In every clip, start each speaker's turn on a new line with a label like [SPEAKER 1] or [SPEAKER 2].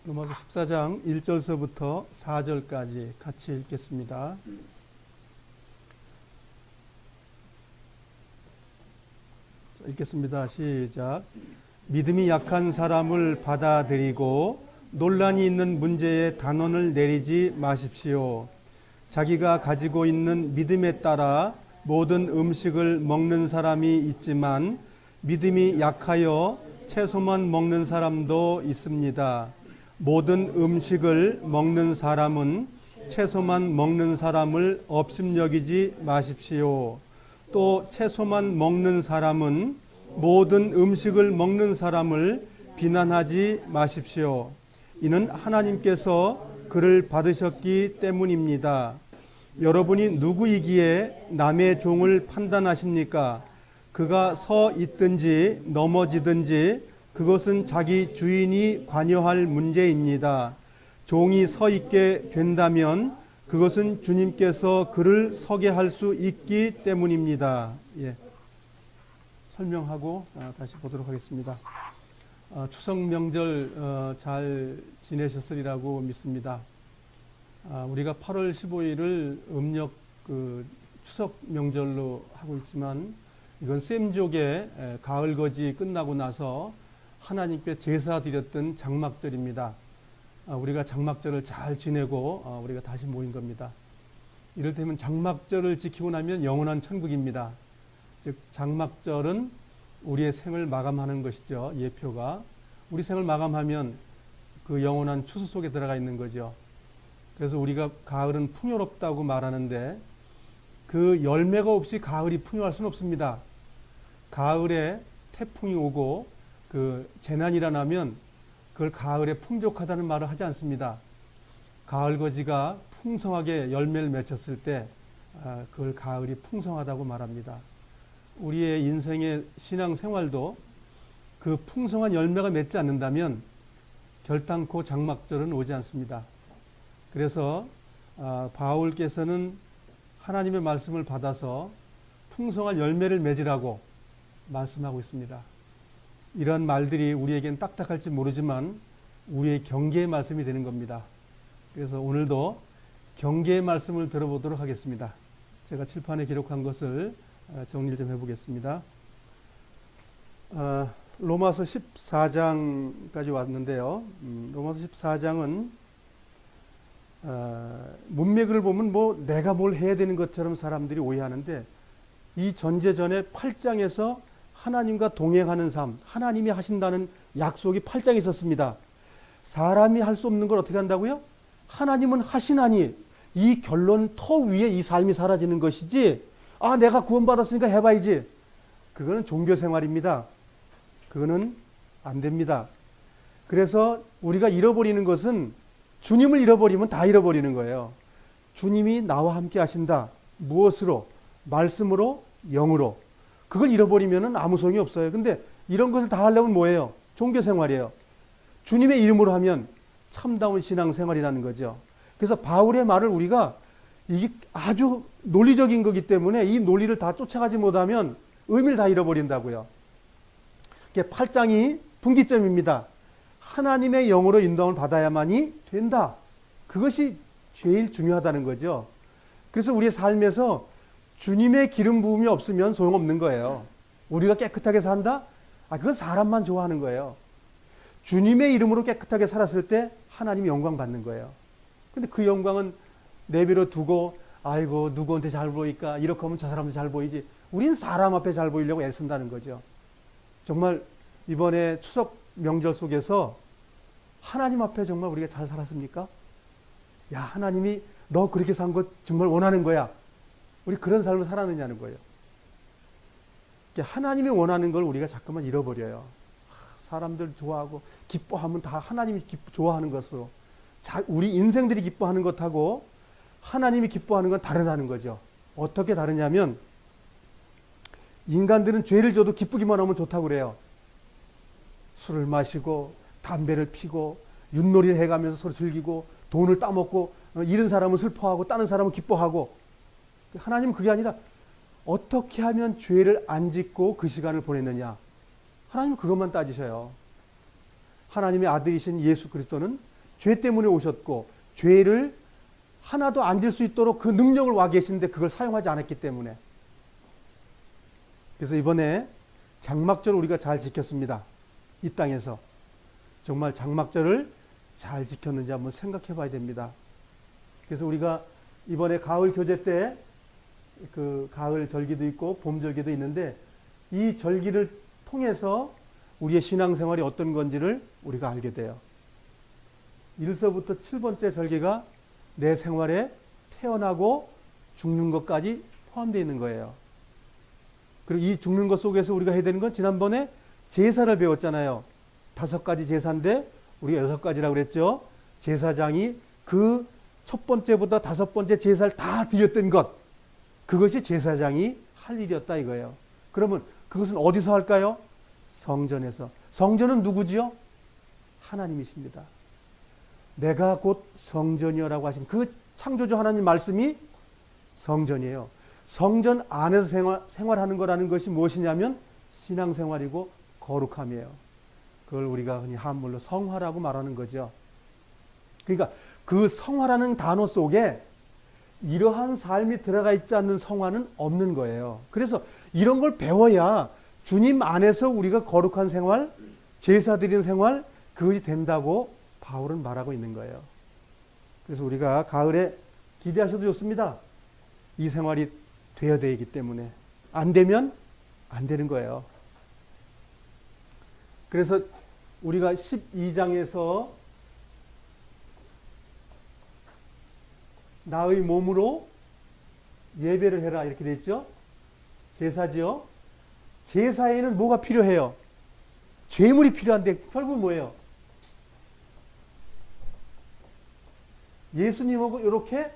[SPEAKER 1] 로마서 14장 1절서부터 4절까지 같이 읽겠습니다. 읽겠습니다. 시작. 믿음이 약한 사람을 받아들이고 논란이 있는 문제에 단언을 내리지 마십시오. 자기가 가지고 있는 믿음에 따라 모든 음식을 먹는 사람이 있지만 믿음이 약하여 채소만 먹는 사람도 있습니다. 모든 음식을 먹는 사람은 채소만 먹는 사람을 업신여기지 마십시오. 또 채소만 먹는 사람은 모든 음식을 먹는 사람을 비난하지 마십시오. 이는 하나님께서 그를 받으셨기 때문입니다. 여러분이 누구이기에 남의 종을 판단하십니까? 그가 서 있든지 넘어지든지 그것은 자기 주인이 관여할 문제입니다. 종이 서 있게 된다면 그것은 주님께서 그를 서게 할 수 있기 때문입니다. 설명하고 다시 보도록 하겠습니다. 추석 명절 잘 지내셨으리라고 믿습니다. 우리가 8월 15일을 음력 추석 명절로 하고 있지만 이건 셈족의 가을거지 끝나고 나서 하나님께 제사 드렸던 장막절입니다. 우리가 장막절을 잘 지내고 우리가 다시 모인 겁니다. 이를테면 장막절을 지키고 나면 영원한 천국입니다. 즉 장막절은 우리의 생을 마감하는 것이죠. 예표가. 우리 생을 마감하면 그 영원한 추수 속에 들어가 있는 거죠. 그래서 우리가 가을은 풍요롭다고 말하는데 그 열매가 없이 가을이 풍요할 수는 없습니다. 가을에 태풍이 오고 그 재난이 일어나면 그걸 가을에 풍족하다는 말을 하지 않습니다. 가을거지가 풍성하게 열매를 맺혔을 때 그걸 가을이 풍성하다고 말합니다. 우리의 인생의 신앙생활도 그 풍성한 열매가 맺지 않는다면 결단코 장막절은 오지 않습니다. 그래서 바울께서는 하나님의 말씀을 받아서 풍성한 열매를 맺으라고 말씀하고 있습니다. 이런 말들이 우리에겐 딱딱할지 모르지만 우리의 경계의 말씀이 되는 겁니다. 그래서 오늘도 경계의 말씀을 들어보도록 하겠습니다. 제가 칠판에 기록한 것을 정리를 좀 해보겠습니다. 로마서 14장까지 왔는데요. 로마서 14장은 문맥을 보면 뭐 내가 뭘 해야 되는 것처럼 사람들이 오해하는데 이 전제전에 8장에서 하나님과 동행하는 삶, 하나님이 하신다는 약속이 8장에 있었습니다. 사람이 할 수 없는 걸 어떻게 한다고요? 하나님은 하시나니 이 결론 터 위에 이 삶이 사라지는 것이지 내가 구원받았으니까 해봐야지. 그거는 종교생활입니다. 그거는 안 됩니다. 그래서 우리가 잃어버리는 것은 주님을 잃어버리면 다 잃어버리는 거예요. 주님이 나와 함께 하신다. 무엇으로? 말씀으로, 영으로. 그걸 잃어버리면 아무 소용이 없어요. 근데 이런 것을 다 하려면 뭐예요? 종교생활이에요. 주님의 이름으로 하면 참다운 신앙생활이라는 거죠. 그래서 바울의 말을 우리가 이게 아주 논리적인 거기 때문에 이 논리를 다 쫓아가지 못하면 의미를 다 잃어버린다고요. 8장이 분기점입니다. 하나님의 영으로 인도함을 받아야만이 된다. 그것이 제일 중요하다는 거죠. 그래서 우리의 삶에서 주님의 기름 부음이 없으면 소용없는 거예요. 우리가 깨끗하게 산다? 그건 사람만 좋아하는 거예요. 주님의 이름으로 깨끗하게 살았을 때 하나님이 영광 받는 거예요. 근데 그 영광은 내버려 두고 아이고 누구한테 잘 보일까? 이렇게 하면 저 사람도 잘 보이지. 우린 사람 앞에 잘 보이려고 애쓴다는 거죠. 정말 이번에 추석 명절 속에서 하나님 앞에 정말 우리가 잘 살았습니까? 야, 하나님이 너 그렇게 산 거 정말 원하는 거야. 우리 그런 삶을 살았느냐는 거예요. 하나님이 원하는 걸 우리가 자꾸만 잃어버려요. 사람들 좋아하고 기뻐하면 다 하나님이 좋아하는 것으로 우리 인생들이 기뻐하는 것하고 하나님이 기뻐하는 건 다르다는 거죠. 어떻게 다르냐면 인간들은 죄를 져도 기쁘기만 하면 좋다고 그래요. 술을 마시고 담배를 피고 윷놀이를 해가면서 서로 즐기고 돈을 따먹고 잃은 사람은 슬퍼하고 따는 사람은 기뻐하고 하나님은 그게 아니라 어떻게 하면 죄를 안 짓고 그 시간을 보냈느냐. 하나님은 그것만 따지셔요. 하나님의 아들이신 예수 그리스도는 죄 때문에 오셨고 죄를 하나도 안 질 수 있도록 그 능력을 와 계시는데 그걸 사용하지 않았기 때문에. 그래서 이번에 장막절 우리가 잘 지켰습니다. 이 땅에서. 정말 장막절을 잘 지켰는지 한번 생각해 봐야 됩니다. 그래서 우리가 이번에 가을 교제 때 그 가을 절기도 있고 봄 절기도 있는데 이 절기를 통해서 우리의 신앙생활이 어떤 건지를 우리가 알게 돼요. 1서부터 7번째 절기가 내 생활에 태어나고 죽는 것까지 포함되어 있는 거예요. 그리고 이 죽는 것 속에서 우리가 해야 되는 건 지난번에 제사를 배웠잖아요. 5가지 제사인데 우리가 6가지라고 그랬죠. 제사장이 그 첫 번째보다 5번째 제사를 다 드렸던 것, 그것이 제사장이 할 일이었다 이거예요. 그러면 그것은 어디서 할까요? 성전에서. 성전은 누구지요? 하나님이십니다. 내가 곧 성전이여라고 하신 그 창조주 하나님 말씀이 성전이에요. 성전 안에서 생활하는 거라는 것이 무엇이냐면 신앙생활이고 거룩함이에요. 그걸 우리가 흔히 한문으로 성화라고 말하는 거죠. 그러니까 그 성화라는 단어 속에 이러한 삶이 들어가 있지 않는 성화는 없는 거예요. 그래서 이런 걸 배워야 주님 안에서 우리가 거룩한 생활, 제사 드리는 생활, 그것이 된다고 바울은 말하고 있는 거예요. 그래서 우리가 가을에 기대하셔도 좋습니다. 이 생활이 되어야 되기 때문에. 안 되면 안 되는 거예요. 그래서 우리가 12장에서 나의 몸으로 예배를 해라 이렇게 돼 있죠. 제사지요. 제사에는 뭐가 필요해요? 죄물이 필요한데 결국 뭐예요? 예수님하고 이렇게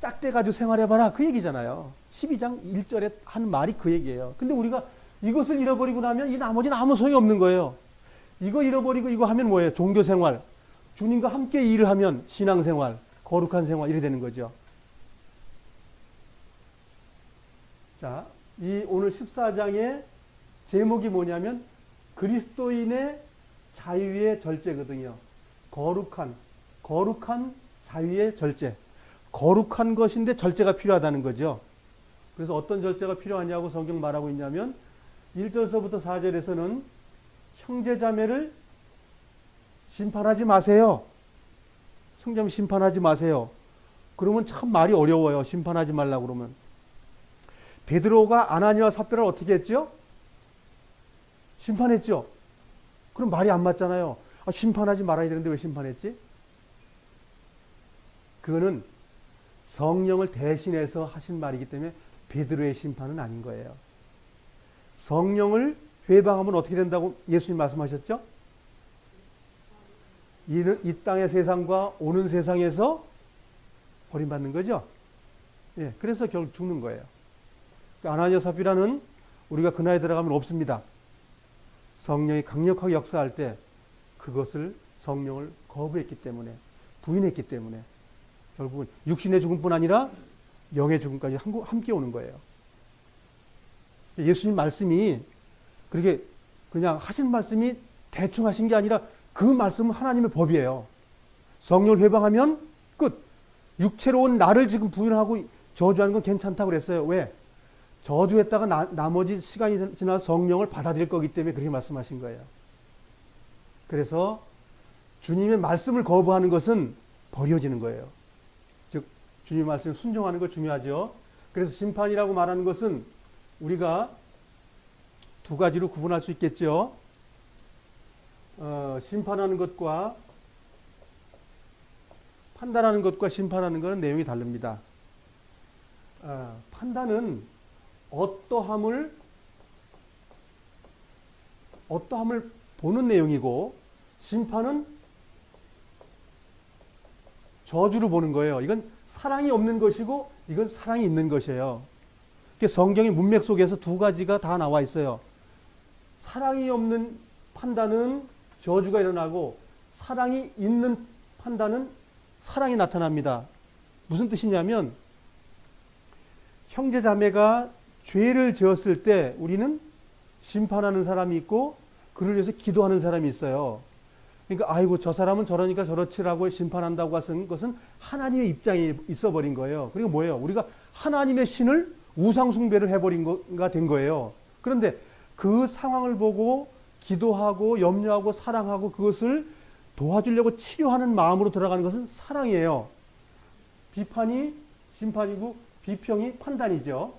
[SPEAKER 1] 짝대가지고 생활해봐라 그 얘기잖아요. 12장 1절에 한 말이 그 얘기예요. 근데 우리가 이것을 잃어버리고 나면 이 나머지는 아무 소용이 없는 거예요. 이거 잃어버리고 이거 하면 뭐예요? 종교생활. 주님과 함께 일을 하면 신앙생활, 거룩한 생활 이래 되는 거죠. 자, 이 오늘 14장의 제목이 뭐냐면 그리스도인의 자유의 절제거든요. 거룩한 자유의 절제. 거룩한 것인데 절제가 필요하다는 거죠. 그래서 어떤 절제가 필요하냐고 성경 말하고 있냐면 1절서부터 4절에서는 형제자매를 심판하지 마세요. 형제자매 심판하지 마세요. 그러면 참 말이 어려워요. 심판하지 말라고 그러면. 베드로가 아나니와 삽비라를 어떻게 했죠? 심판했죠. 그럼 말이 안 맞잖아요. 심판하지 말아야 되는데 왜 심판했지? 그거는 성령을 대신해서 하신 말이기 때문에 베드로의 심판은 아닌 거예요. 성령을 회방하면 어떻게 된다고 예수님 말씀하셨죠? 이 땅의 세상과 오는 세상에서 버림받는 거죠. 예, 그래서 결국 죽는 거예요. 아나니아 삽비라는 우리가 그 나이에 들어가면 없습니다. 성령이 강력하게 역사할 때 그것을 성령을 거부했기 때문에 부인했기 때문에 결국은 육신의 죽음뿐 아니라 영의 죽음까지 함께 오는 거예요. 예수님 말씀이 그렇게 그냥 하신 말씀이 대충 하신 게 아니라 그 말씀은 하나님의 법이에요. 성령을 회방하면 끝. 육체로 온 나를 지금 부인하고 저주하는 건 괜찮다고 그랬어요. 왜? 저주했다가 나머지 시간이 지나서 성령을 받아들일 거기 때문에 그렇게 말씀하신 거예요. 그래서 주님의 말씀을 거부하는 것은 버려지는 거예요. 즉 주님의 말씀에 순종하는 거 중요하죠. 그래서 심판이라고 말하는 것은 우리가 두 가지로 구분할 수 있겠죠. 심판하는 것과 판단하는 것과 심판하는 것은 내용이 다릅니다. 판단은 어떠함을 보는 내용이고 심판은 저주로 보는 거예요. 이건 사랑이 없는 것이고 이건 사랑이 있는 것이에요. 성경의 문맥 속에서 두 가지가 다 나와 있어요. 사랑이 없는 판단은 저주가 일어나고 사랑이 있는 판단은 사랑이 나타납니다. 무슨 뜻이냐면 형제자매가 죄를 지었을 때 우리는 심판하는 사람이 있고 그를 위해서 기도하는 사람이 있어요. 그러니까 아이고 저 사람은 저러니까 저렇지라고 심판한다고 하는 것은 하나님의 입장이 있어버린 거예요. 그리고 뭐예요? 우리가 하나님의 신을 우상 숭배를 해버린 거가 된 거예요. 그런데 그 상황을 보고 기도하고 염려하고 사랑하고 그것을 도와주려고 치료하는 마음으로 들어가는 것은 사랑이에요. 비판이 심판이고 비평이 판단이죠.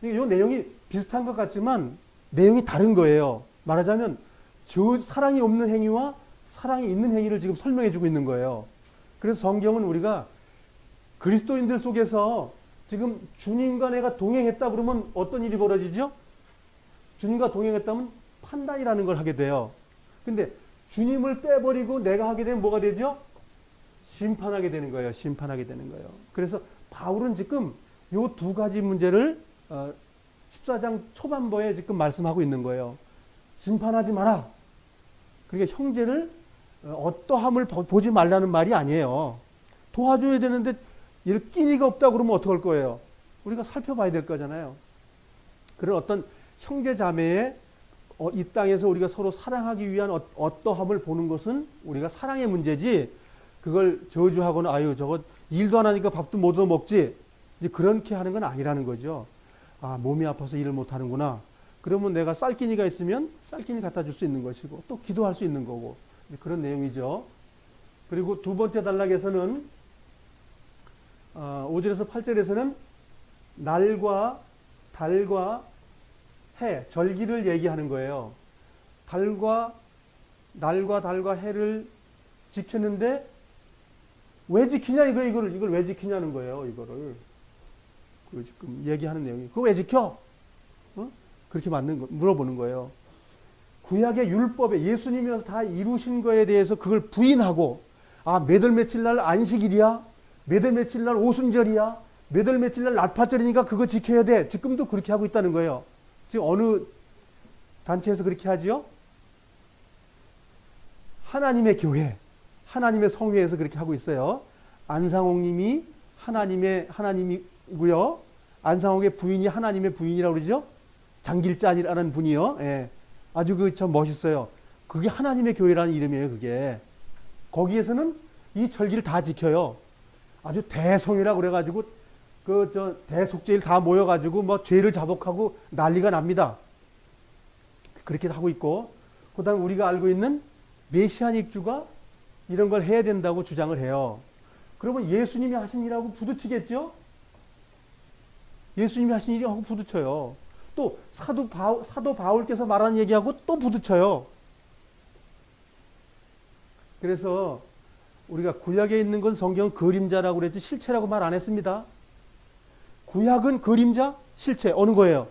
[SPEAKER 1] 이 내용이 비슷한 것 같지만 내용이 다른 거예요. 말하자면 저 사랑이 없는 행위와 사랑이 있는 행위를 지금 설명해 주고 있는 거예요. 그래서 성경은 우리가 그리스도인들 속에서 지금 주님과 내가 동행했다 그러면 어떤 일이 벌어지죠? 주님과 동행했다면 판단이라는 걸 하게 돼요. 근데 주님을 빼버리고 내가 하게 되면 뭐가 되죠? 심판하게 되는 거예요. 심판하게 되는 거예요. 그래서 바울은 지금 이 두 가지 문제를 14장 초반부에 지금 말씀하고 있는 거예요. 심판하지 마라. 그러니까 형제를 어떠함을 보지 말라는 말이 아니에요. 도와줘야 되는데 끼니가 없다 그러면 어떡할 거예요? 우리가 살펴봐야 될 거잖아요. 그런 어떤 형제 자매의 이 땅에서 우리가 서로 사랑하기 위한 어떠함을 보는 것은 우리가 사랑의 문제지, 그걸 저주하거나 아유 저거 일도 안 하니까 밥도 못 얻어 먹지, 이제 그렇게 하는 건 아니라는 거죠. 아, 몸이 아파서 일을 못 하는구나. 그러면 내가 쌀기니가 있으면 쌀기니 갖다 줄 수 있는 것이고 또 기도할 수 있는 거고, 그런 내용이죠. 그리고 두 번째 단락에서는 5절에서 8절에서는 날과 달과 해, 절기를 얘기하는 거예요. 날과 달과 해를 지켰는데 왜 지키냐 이걸 왜 지키냐는 거예요. 이거를 그 지금 얘기하는 내용이 그거 왜 지켜? 그렇게 물어보는 거예요. 구약의 율법에 예수님이 와서 다 이루신 거에 대해서 그걸 부인하고, 아, 몇 월 며칠 날 안식일이야, 몇 월 며칠 날 오순절이야, 몇 월 며칠 날 낮파절이니까 그거 지켜야 돼. 지금도 그렇게 하고 있다는 거예요. 지금 어느 단체에서 그렇게 하지요? 하나님의 교회, 하나님의 성회에서 그렇게 하고 있어요. 안상홍님이 하나님이고요. 안상홍의 부인이 하나님의 부인이라고 그러죠. 장길자라는 분이요. 예. 아주 참 멋있어요. 그게 하나님의 교회라는 이름이에요. 그게 거기에서는 이 절기를 다 지켜요. 아주 대성이라고 그래가지고 대속죄일 다 모여가지고 뭐 죄를 자복하고 난리가 납니다. 그렇게 하고 있고, 그다음 우리가 알고 있는 메시아닉주가 이런 걸 해야 된다고 주장을 해요. 그러면 예수님이 하신 일하고 부딪히겠죠? 예수님이 하신 일하고 부딪혀요. 또 사도 바울께서 말하는 얘기하고 또 부딪혀요. 그래서 우리가 구약에 있는 건 성경은 그림자라고 그랬지 실체라고 말 안 했습니다. 구약은 그림자, 실체 어느 거예요?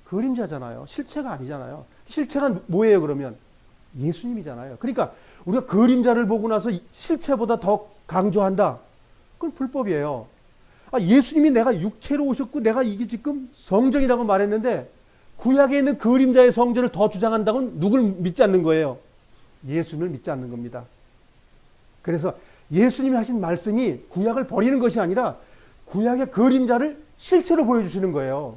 [SPEAKER 1] 그림자잖아요. 실체가 아니잖아요. 실체가 뭐예요 그러면? 예수님이잖아요. 그러니까 우리가 그림자를 보고 나서 실체보다 더 강조한다. 그건 불법이에요. 아, 예수님이 내가 육체로 오셨고 내가 이게 지금 성전이라고 말했는데 구약에 있는 그림자의 성전을 더 주장한다고는 누굴 믿지 않는 거예요? 예수님을 믿지 않는 겁니다. 그래서 예수님이 하신 말씀이 구약을 버리는 것이 아니라 구약의 그림자를 실체로 보여주시는 거예요.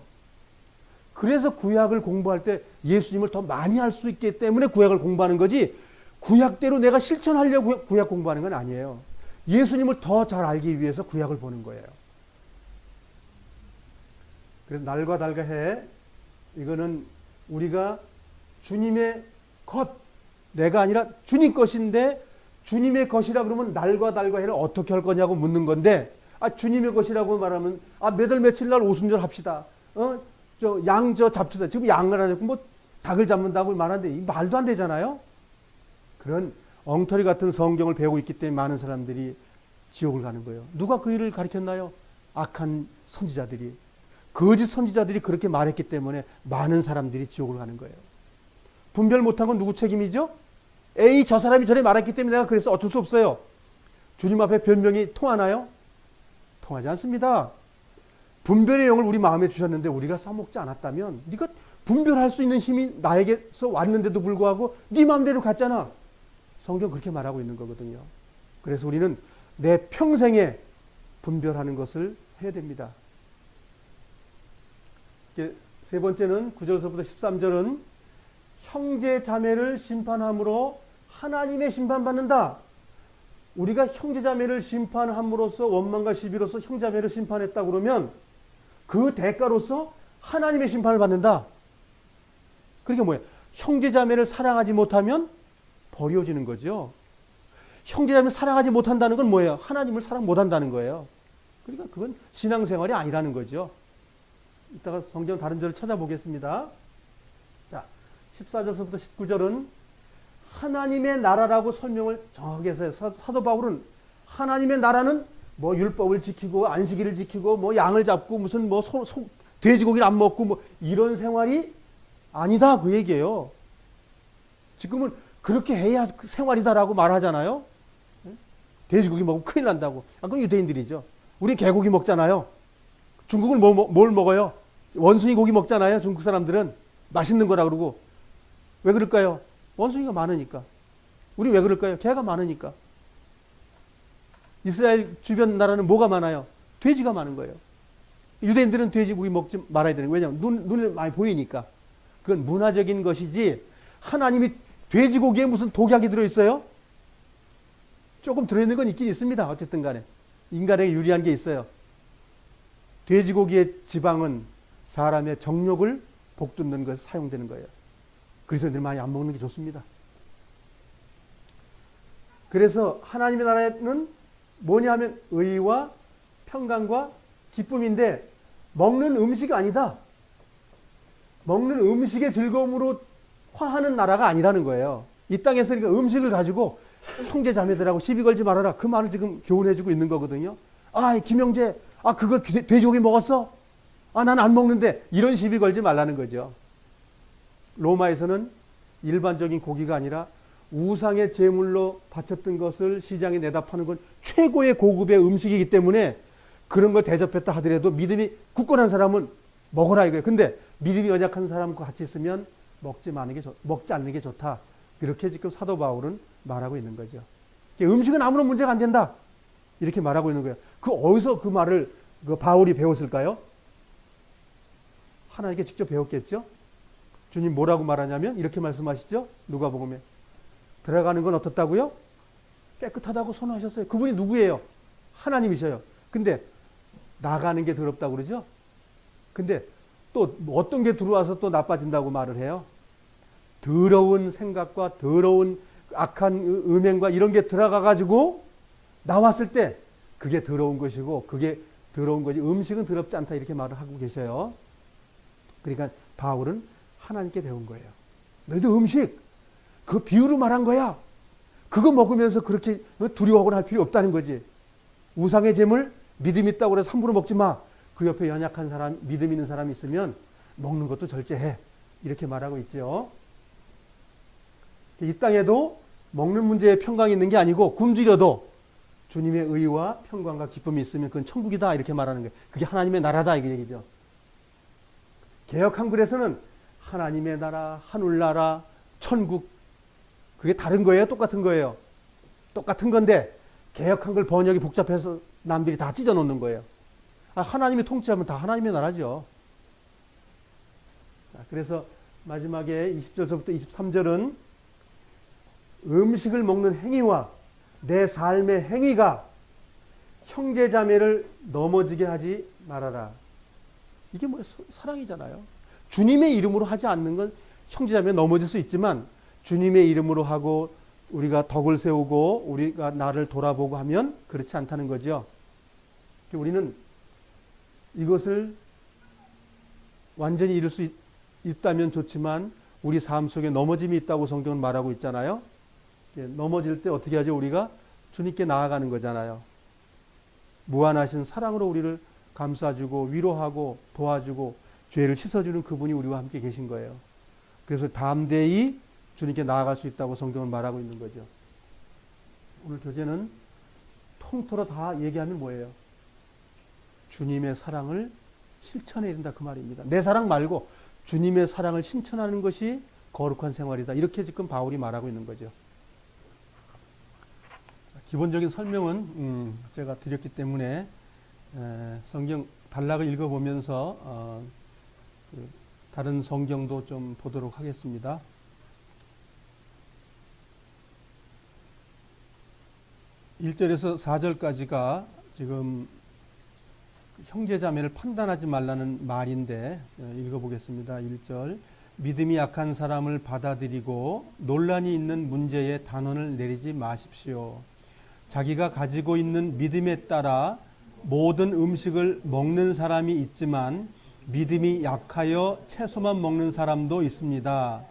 [SPEAKER 1] 그래서 구약을 공부할 때 예수님을 더 많이 알 수 있기 때문에 구약을 공부하는 거지, 구약대로 내가 실천하려고 구약 공부하는 건 아니에요. 예수님을 더 잘 알기 위해서 구약을 보는 거예요. 그래서 날과 달과 해, 이거는 우리가 주님의 것, 내가 아니라 주님 것인데 주님의 것이라 그러면 날과 달과 해를 어떻게 할 거냐고 묻는 건데, 아, 주님의 것이라고 말하면 몇 월 며칠 날 오순절 합시다. 양 잡시다. 지금 양을 안 잡고 뭐 닭을 잡는다고 말하는데 이 말도 안 되잖아요. 그런 엉터리 같은 성경을 배우고 있기 때문에 많은 사람들이 지옥을 가는 거예요. 누가 그 일을 가르쳤나요? 악한 선지자들이, 거짓 선지자들이 그렇게 말했기 때문에 많은 사람들이 지옥을 가는 거예요. 분별 못한 건 누구 책임이죠? 에이, 저 사람이 저래 말했기 때문에 내가 그래서 어쩔 수 없어요. 주님 앞에 변명이 통하나요? 통하지 않습니다. 분별의 영을 우리 마음에 주셨는데 우리가 써먹지 않았다면, 네가 분별할 수 있는 힘이 나에게서 왔는데도 불구하고 네 마음대로 갔잖아. 성경 그렇게 말하고 있는 거거든요. 그래서 우리는 내 평생에 분별하는 것을 해야 됩니다. 세 번째는 9절서부터 13절은 형제 자매를 심판함으로 하나님의 심판받는다. 우리가 형제자매를 심판함으로써 원망과 시비로서 형제자매를 심판했다 그러면 그 대가로서 하나님의 심판을 받는다. 그러니까 뭐예요? 형제자매를 사랑하지 못하면 버려지는 거죠. 형제자매를 사랑하지 못한다는 건 뭐예요? 하나님을 사랑 못한다는 거예요. 그러니까 그건 신앙생활이 아니라는 거죠. 이따가 성경 다른 절을 찾아보겠습니다. 자, 14절부터 19절은 하나님의 나라라고 설명을 정확하게 해서 사도 바울은 하나님의 나라는 뭐 율법을 지키고 안식일을 지키고 뭐 양을 잡고 무슨 뭐 돼지고기를 안 먹고 뭐 이런 생활이 아니다 그 얘기예요. 지금은 그렇게 해야 생활이다라고 말하잖아요. 돼지고기 먹으면 큰일 난다고. 그건 유대인들이죠. 우리 개고기 먹잖아요. 중국은 뭘 먹어요? 원숭이 고기 먹잖아요. 중국 사람들은 맛있는 거라 그러고. 왜 그럴까요? 원숭이가 많으니까. 우리 왜 그럴까요? 개가 많으니까. 이스라엘 주변 나라는 뭐가 많아요? 돼지가 많은 거예요. 유대인들은 돼지고기 먹지 말아야 되는 거예요. 왜냐하면 눈에 많이 보이니까. 그건 문화적인 것이지 하나님이 돼지고기에 무슨 독약이 들어있어요? 조금 들어있는 건 있긴 있습니다. 어쨌든 간에. 인간에게 유리한 게 있어요. 돼지고기의 지방은 사람의 정욕을 복돋는 것에 사용되는 거예요. 그리스도인들이 많이 안 먹는 게 좋습니다. 그래서 하나님의 나라는 뭐냐 하면 의와 평강과 기쁨인데 먹는 음식이 아니다. 먹는 음식의 즐거움으로 화하는 나라가 아니라는 거예요. 이 땅에서 그러니까 음식을 가지고 형제 자매들하고 시비 걸지 말아라. 그 말을 지금 교훈해주고 있는 거거든요. 아, 김영재, 아, 그거 돼지고기 먹었어? 아, 난 안 먹는데. 이런 시비 걸지 말라는 거죠. 로마에서는 일반적인 고기가 아니라 우상의 제물로 바쳤던 것을 시장에 내다 파는 건 최고의 고급의 음식이기 때문에 그런 걸 대접했다 하더라도 믿음이 굳건한 사람은 먹어라 이거예요. 근데 믿음이 연약한 사람과 같이 있으면 먹지 않는 게 좋다. 이렇게 지금 사도 바울은 말하고 있는 거죠. 음식은 아무런 문제가 안 된다. 이렇게 말하고 있는 거예요. 어디서 그 말을 바울이 배웠을까요? 하나님께 직접 배웠겠죠? 주님 뭐라고 말하냐면 이렇게 말씀하시죠? 누가복음에 들어가는 건 어떻다고요? 깨끗하다고 선언하셨어요. 그분이 누구예요? 하나님이셔요. 근데 나가는 게 더럽다고 그러죠? 근데 또 어떤 게 들어와서 또 나빠진다고 말을 해요? 더러운 생각과 더러운 악한 음행과 이런 게 들어가 가지고 나왔을 때 그게 더러운 것이고 그게 더러운 거지 음식은 더럽지 않다 이렇게 말을 하고 계셔요. 그러니까 바울은 하나님께 배운 거예요. 너희도 음식 그 비유로 말한 거야. 그거 먹으면서 그렇게 두려워하거나 할 필요 없다는 거지. 우상의 제물 믿음 있다고 해서 함부로 먹지 마. 그 옆에 연약한 사람 믿음 있는 사람이 있으면 먹는 것도 절제해. 이렇게 말하고 있죠. 이 땅에도 먹는 문제에 평강이 있는 게 아니고 굶주려도 주님의 의와 평강과 기쁨이 있으면 그건 천국이다 이렇게 말하는 거예요. 그게 하나님의 나라다 이게 얘기죠. 개역 한글에서는 하나님의 나라, 하늘나라, 천국 그게 다른 거예요? 똑같은 거예요? 똑같은 건데 개역 한글 번역이 복잡해서 남들이 다 찢어 놓는 거예요. 하나님이 통치하면 다 하나님의 나라죠. 자, 그래서 마지막에 20절서부터 23절은 음식을 먹는 행위와 내 삶의 행위가 형제자매를 넘어지게 하지 말아라. 이게 뭐 사랑이잖아요. 주님의 이름으로 하지 않는 건 형제자매 넘어질 수 있지만 주님의 이름으로 하고 우리가 덕을 세우고 우리가 나를 돌아보고 하면 그렇지 않다는 거죠. 우리는 이것을 완전히 이룰 수 있다면 좋지만 우리 삶 속에 넘어짐이 있다고 성경은 말하고 있잖아요. 넘어질 때 어떻게 하죠? 우리가 주님께 나아가는 거잖아요. 무한하신 사랑으로 우리를 감싸주고 위로하고 도와주고 죄를 씻어주는 그분이 우리와 함께 계신 거예요. 그래서 담대히 주님께 나아갈 수 있다고 성경은 말하고 있는 거죠. 오늘 교재는 통틀어 다 얘기하면 뭐예요? 주님의 사랑을 실천해야 된다 그 말입니다. 내 사랑 말고 주님의 사랑을 실천하는 것이 거룩한 생활이다. 이렇게 지금 바울이 말하고 있는 거죠. 기본적인 설명은 제가 드렸기 때문에 성경 단락을 읽어보면서 다른 성경도 좀 보도록 하겠습니다. 1절에서 4절까지가 지금 형제자매를 판단하지 말라는 말인데 읽어보겠습니다. 1절 믿음이 약한 사람을 받아들이고 논란이 있는 문제에 단언을 내리지 마십시오. 자기가 가지고 있는 믿음에 따라 모든 음식을 먹는 사람이 있지만 믿음이 약하여 채소만 먹는 사람도 있습니다.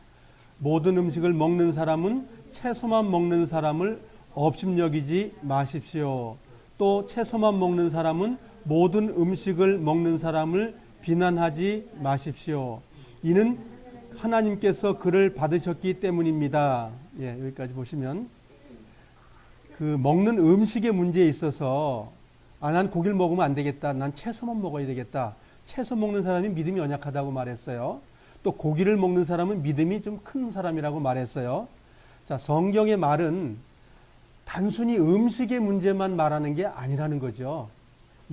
[SPEAKER 1] 모든 음식을 먹는 사람은 채소만 먹는 사람을 업신여기지 마십시오. 또 채소만 먹는 사람은 모든 음식을 먹는 사람을 비난하지 마십시오. 이는 하나님께서 그를 받으셨기 때문입니다. 예, 여기까지 보시면 그 먹는 음식의 문제에 있어서 난 고기를 먹으면 안 되겠다. 난 채소만 먹어야 되겠다. 채소 먹는 사람이 믿음이 연약하다고 말했어요. 또 고기를 먹는 사람은 믿음이 좀 큰 사람이라고 말했어요. 자, 성경의 말은 단순히 음식의 문제만 말하는 게 아니라는 거죠.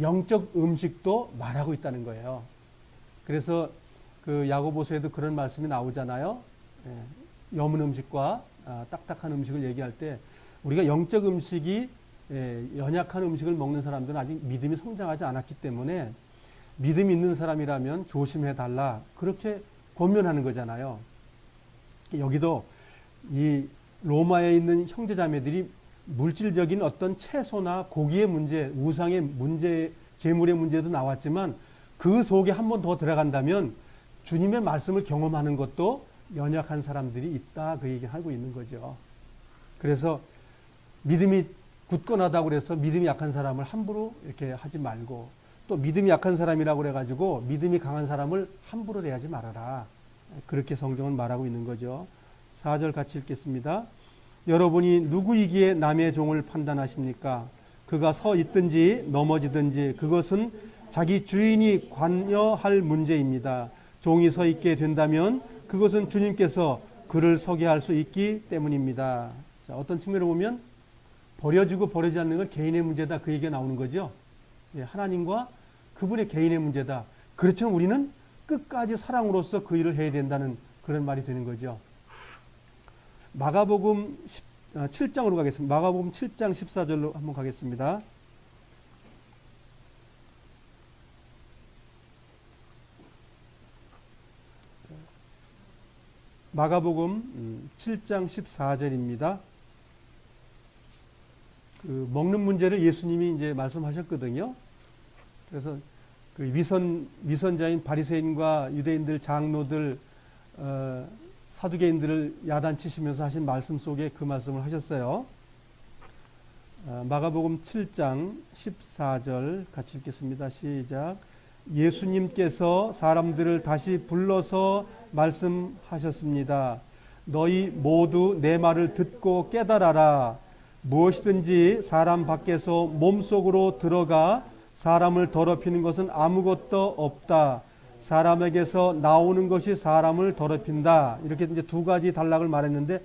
[SPEAKER 1] 영적 음식도 말하고 있다는 거예요. 그래서 그 야고보서에도 그런 말씀이 나오잖아요. 여문 음식과 딱딱한 음식을 얘기할 때 우리가 영적 음식이 연약한 음식을 먹는 사람들은 아직 믿음이 성장하지 않았기 때문에 믿음이 있는 사람이라면 조심해 달라 그렇게 권면하는 거잖아요. 여기도 이 로마에 있는 형제자매들이 물질적인 어떤 채소나 고기의 문제, 우상의 문제, 재물의 문제도 나왔지만 그 속에 한 번 더 들어간다면 주님의 말씀을 경험하는 것도 연약한 사람들이 있다 그 얘기를 하고 있는 거죠. 그래서 믿음이 굳건하다고 그래서 믿음이 약한 사람을 함부로 이렇게 하지 말고 또 믿음이 약한 사람이라고 그래가지고 믿음이 강한 사람을 함부로 대하지 말아라. 그렇게 성경은 말하고 있는 거죠. 4절 같이 읽겠습니다. 여러분이 누구이기에 남의 종을 판단하십니까? 그가 서 있든지 넘어지든지 그것은 자기 주인이 관여할 문제입니다. 종이 서 있게 된다면 그것은 주님께서 그를 서게 할 수 있기 때문입니다. 자, 어떤 측면으로 보면 버려지고 버려지지 않는 건 개인의 문제다 그 얘기가 나오는 거죠. 예, 하나님과 그분의 개인의 문제다. 그렇지만 우리는 끝까지 사랑으로서 그 일을 해야 된다는 그런 말이 되는 거죠. 마가복음 7장으로 가겠습니다. 마가복음 7장 14절로 한번 가겠습니다. 마가복음 7장 14절입니다. 그 먹는 문제를 예수님이 이제 말씀하셨거든요. 그래서 그 위선자인 바리새인과 유대인들 장로들 사두개인들을 야단치시면서 하신 말씀 속에 그 말씀을 하셨어요. 마가복음 7장 14절 같이 읽겠습니다. 시작. 예수님께서 사람들을 다시 불러서 말씀하셨습니다. 너희 모두 내 말을 듣고 깨달아라. 무엇이든지 사람 밖에서 몸속으로 들어가 사람을 더럽히는 것은 아무것도 없다. 사람에게서 나오는 것이 사람을 더럽힌다. 이렇게 이제 두 가지 단락을 말했는데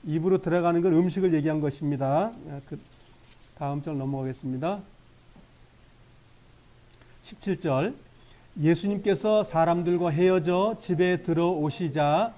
[SPEAKER 1] 입으로 들어가는 건 음식을 얘기한 것입니다. 그 다음 절 넘어가겠습니다. 17절 예수님께서 사람들과 헤어져 집에 들어오시자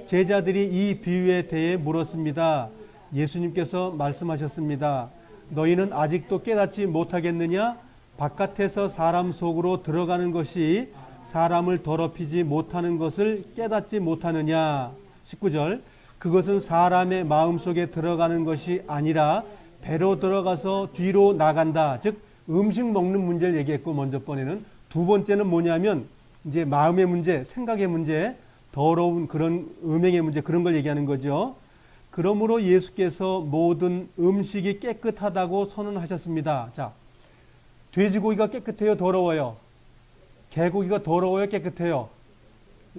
[SPEAKER 1] 제자들이 이 비유에 대해 물었습니다. 예수님께서 말씀하셨습니다. 너희는 아직도 깨닫지 못하겠느냐? 바깥에서 사람 속으로 들어가는 것이 사람을 더럽히지 못하는 것을 깨닫지 못하느냐? 19절 그것은 사람의 마음속에 들어가는 것이 아니라 배로 들어가서 뒤로 나간다. 즉 음식 먹는 문제를 얘기했고 먼저 번에는 두 번째는 뭐냐면 이제 마음의 문제, 생각의 문제, 더러운 그런 음행의 문제 그런 걸 얘기하는 거죠. 그러므로 예수께서 모든 음식이 깨끗하다고 선언하셨습니다. 자, 돼지고기가 깨끗해요, 더러워요? 개고기가 더러워요, 깨끗해요?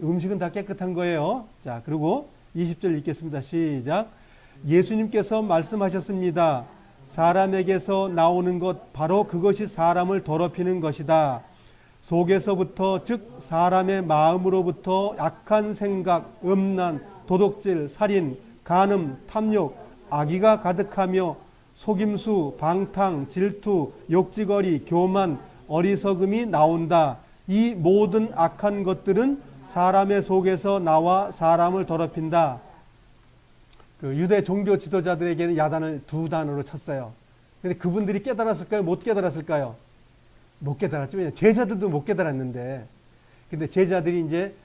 [SPEAKER 1] 음식은 다 깨끗한 거예요. 자, 그리고 20절 읽겠습니다. 시작. 예수님께서 말씀하셨습니다. 사람에게서 나오는 것 바로 그것이 사람을 더럽히는 것이다. 속에서부터 즉 사람의 마음으로부터 악한 생각, 음란, 도둑질, 살인, 간음, 탐욕, 악의가 가득하며 속임수, 방탕, 질투, 욕지거리, 교만, 어리석음이 나온다. 이 모든 악한 것들은 사람의 속에서 나와 사람을 더럽힌다. 그 유대 종교 지도자들에게는 야단을 두 단어로 쳤어요. 근데 그분들이 깨달았을까요? 못 깨달았을까요? 못 깨달았죠. 왜냐하면 제자들도 못 깨달았는데. 근데 제자들이 이제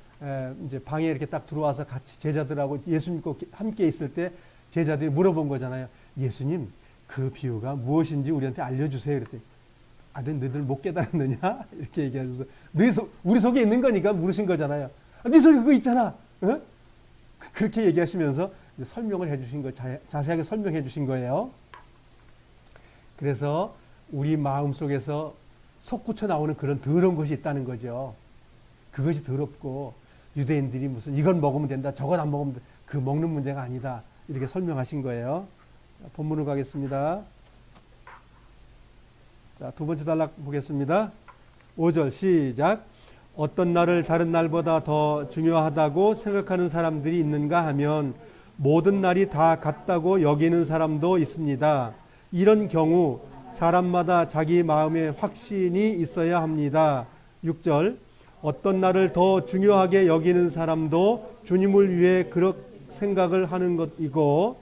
[SPEAKER 1] 방에 이렇게 딱 들어와서 같이 제자들하고 예수 믿고 함께 있을 때 제자들이 물어본 거잖아요. 예수님, 그 비유가 무엇인지 우리한테 알려주세요. 그랬더니 아들 너희들 못 깨달았느냐? 이렇게 얘기하면서 우리 속에 있는 거니까 물으신 거잖아요. 네 속에 그거 있잖아. 어? 그렇게 얘기하시면서 이제 설명을 해주신 거 자세하게 설명해 주신 거예요. 그래서 우리 마음 속에서 솟구쳐 나오는 그런 더러운 것이 있다는 거죠. 그것이 더럽고 유대인들이 무슨 이건 먹으면 된다, 저건 안 먹으면 된다. 그 먹는 문제가 아니다. 이렇게 설명하신 거예요. 본문으로 가겠습니다. 자, 두 번째 단락 보겠습니다. 5절 시작. 어떤 날을 다른 날보다 더 중요하다고 생각하는 사람들이 있는가 하면 모든 날이 다 같다고 여기는 사람도 있습니다. 이런 경우 사람마다 자기 마음에 확신이 있어야 합니다. 6절 어떤 날을 더 중요하게 여기는 사람도 주님을 위해 그렇게 생각을 하는 것이고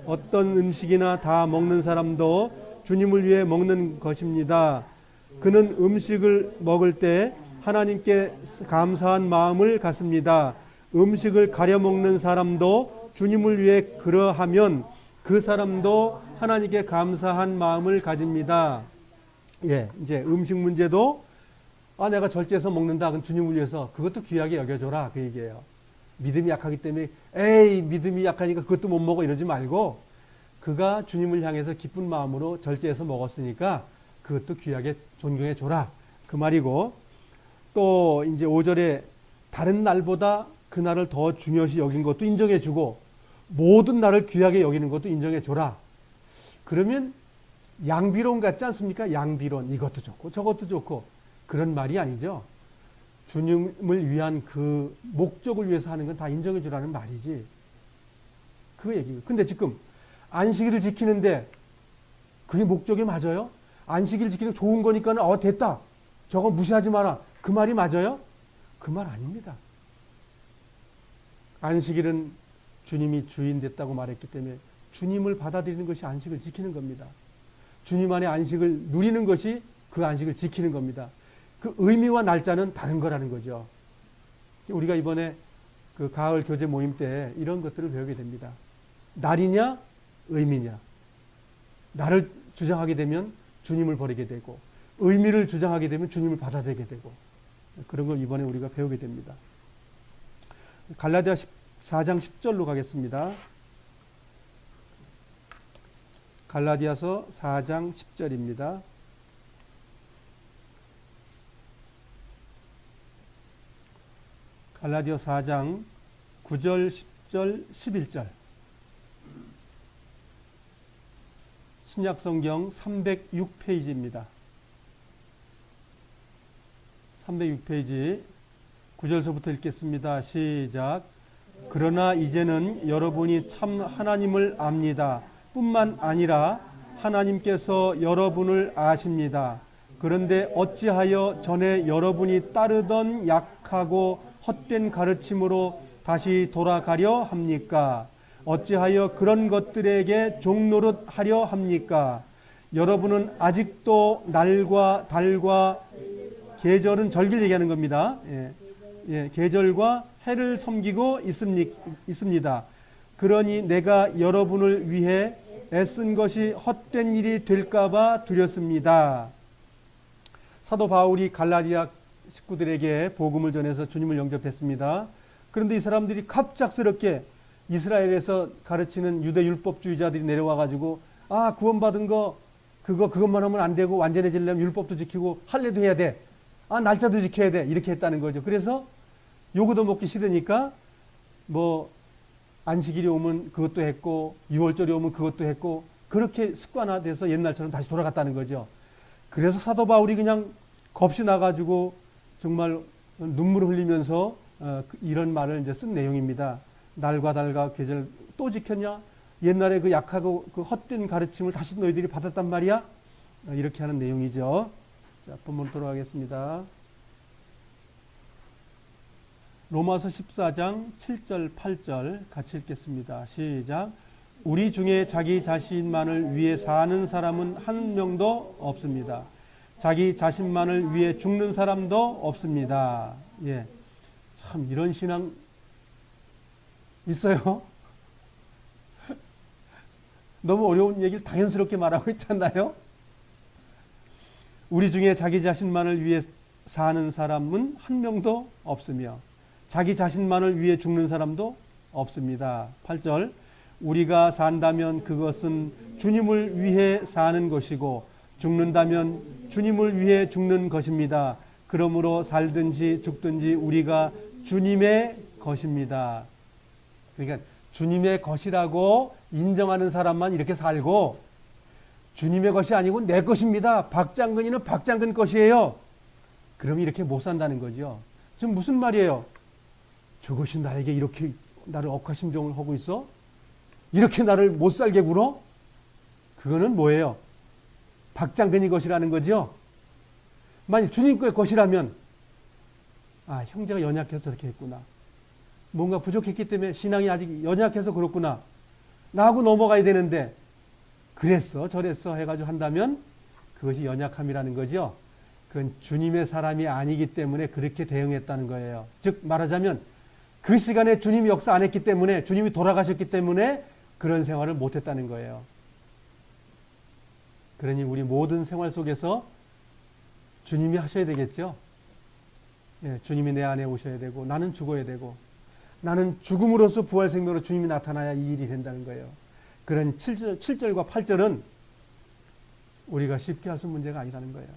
[SPEAKER 1] 어떤 음식이나 다 먹는 사람도 주님을 위해 먹는 것입니다. 그는 음식을 먹을 때 하나님께 감사한 마음을 갖습니다. 음식을 가려 먹는 사람도 주님을 위해 그러하면 그 사람도 하나님께 감사한 마음을 가집니다. 예, 이제 음식 문제도 내가 절제해서 먹는다. 그럼 주님을 위해서 그것도 귀하게 여겨줘라. 그 얘기예요. 믿음이 약하기 때문에 에이 믿음이 약하니까 그것도 못 먹어 이러지 말고 그가 주님을 향해서 기쁜 마음으로 절제해서 먹었으니까 그것도 귀하게 존경해 줘라. 그 말이고 또 이제 5절에 다른 날보다 그 날을 더 중요시 여긴 것도 인정해 주고 모든 날을 귀하게 여기는 것도 인정해 줘라. 그러면 양비론 같지 않습니까? 양비론 이것도 좋고 저것도 좋고 그런 말이 아니죠. 주님을 위한 그 목적을 위해서 하는 건 다 인정해 주라는 말이지. 그 얘기예요. 근데 지금 안식일을 지키는데 그게 목적이 맞아요? 안식일 지키는 게 좋은 거니까 됐다. 저거 무시하지 마라. 그 말이 맞아요? 그 말 아닙니다. 안식일은 주님이 주인 됐다고 말했기 때문에 주님을 받아들이는 것이 안식을 지키는 겁니다. 주님 안에 안식을 누리는 것이 그 안식을 지키는 겁니다. 그 의미와 날짜는 다른 거라는 거죠. 우리가 이번에 그 가을 교제 모임 때 이런 것들을 배우게 됩니다. 날이냐 의미냐. 날을 주장하게 되면 주님을 버리게 되고 의미를 주장하게 되면 주님을 받아들이게 되고 그런 걸 이번에 우리가 배우게 됩니다. 갈라디아 4장 10절로 가겠습니다. 갈라디아서 4장 10절입니다. 갈라디아 4장 9절, 10절, 11절. 신약성경 306페이지입니다. 306페이지 9절서부터 읽겠습니다. 시작. 그러나 이제는 여러분이 참 하나님을 압니다. 뿐만 아니라 하나님께서 여러분을 아십니다. 그런데 어찌하여 전에 여러분이 따르던 약하고 헛된 가르침으로 다시 돌아가려 합니까? 어찌하여 그런 것들에게 종노릇하려 합니까? 여러분은 아직도 날과 달과 계절은 절기를 얘기하는 겁니다. 계절과 해를 섬기고 있습니다. 그러니 내가 여러분을 위해 애쓴 것이 헛된 일이 될까봐 두렵습니다. 사도 바울이 갈라디아 식구들에게 복음을 전해서 주님을 영접했습니다. 그런데 이 사람들이 갑작스럽게 이스라엘에서 가르치는 유대 율법주의자들이 내려와가지고 구원받은 거 그것만 하면 안 되고 완전해지려면 율법도 지키고 할례도 해야 돼. 날짜도 지켜야 돼. 이렇게 했다는 거죠. 그래서 요구도 먹기 싫으니까 안식일이 오면 그것도 했고 6월절이 오면 그것도 했고 그렇게 습관화돼서 옛날처럼 다시 돌아갔다는 거죠. 그래서 사도 바울이 그냥 겁이 나가지고 정말 눈물을 흘리면서 이런 말을 이제 쓴 내용입니다. 날과 달과 계절 또 지켰냐? 옛날에 그 약하고 그 헛된 가르침을 다시 너희들이 받았단 말이야? 이렇게 하는 내용이죠. 자, 본문 돌아가겠습니다. 로마서 14장 7절 8절 같이 읽겠습니다. 시작. 우리 중에 자기 자신만을 위해 사는 사람은 한 명도 없습니다. 자기 자신만을 위해 죽는 사람도 없습니다. 예. 참 이런 신앙 있어요? 너무 어려운 얘기를 당연스럽게 말하고 있잖아요. 우리 중에 자기 자신만을 위해 사는 사람은 한 명도 없으며 자기 자신만을 위해 죽는 사람도 없습니다. 8절 우리가 산다면 그것은 주님을 위해 사는 것이고 죽는다면 주님을 위해 죽는 것입니다. 그러므로 살든지 죽든지 우리가 주님의 것입니다. 그러니까 주님의 것이라고 인정하는 사람만 이렇게 살고 주님의 것이 아니고 내 것입니다. 박장근이는 박장근 것이에요. 그럼 이렇게 못 산다는 거죠. 지금 무슨 말이에요? 저것이 나에게 이렇게 나를 억하심종을 하고 있어? 이렇게 나를 못 살게 굴어? 그거는 뭐예요? 박장근이 것이라는 거죠. 만약 주님의 것이라면 형제가 연약해서 저렇게 했구나. 뭔가 부족했기 때문에 신앙이 아직 연약해서 그렇구나. 나하고 넘어가야 되는데 그랬어 저랬어 해가지고 한다면 그것이 연약함이라는 거죠. 그건 주님의 사람이 아니기 때문에 그렇게 대응했다는 거예요. 즉 말하자면 그 시간에 주님이 역사 안 했기 때문에 주님이 돌아가셨기 때문에 그런 생활을 못했다는 거예요. 그러니 우리 모든 생활 속에서 주님이 하셔야 되겠죠. 예, 주님이 내 안에 오셔야 되고 나는 죽어야 되고 나는 죽음으로써 부활 생명으로 주님이 나타나야 이 일이 된다는 거예요. 그런 7절과 8절은 우리가 쉽게 할 수 있는 문제가 아니라는 거예요.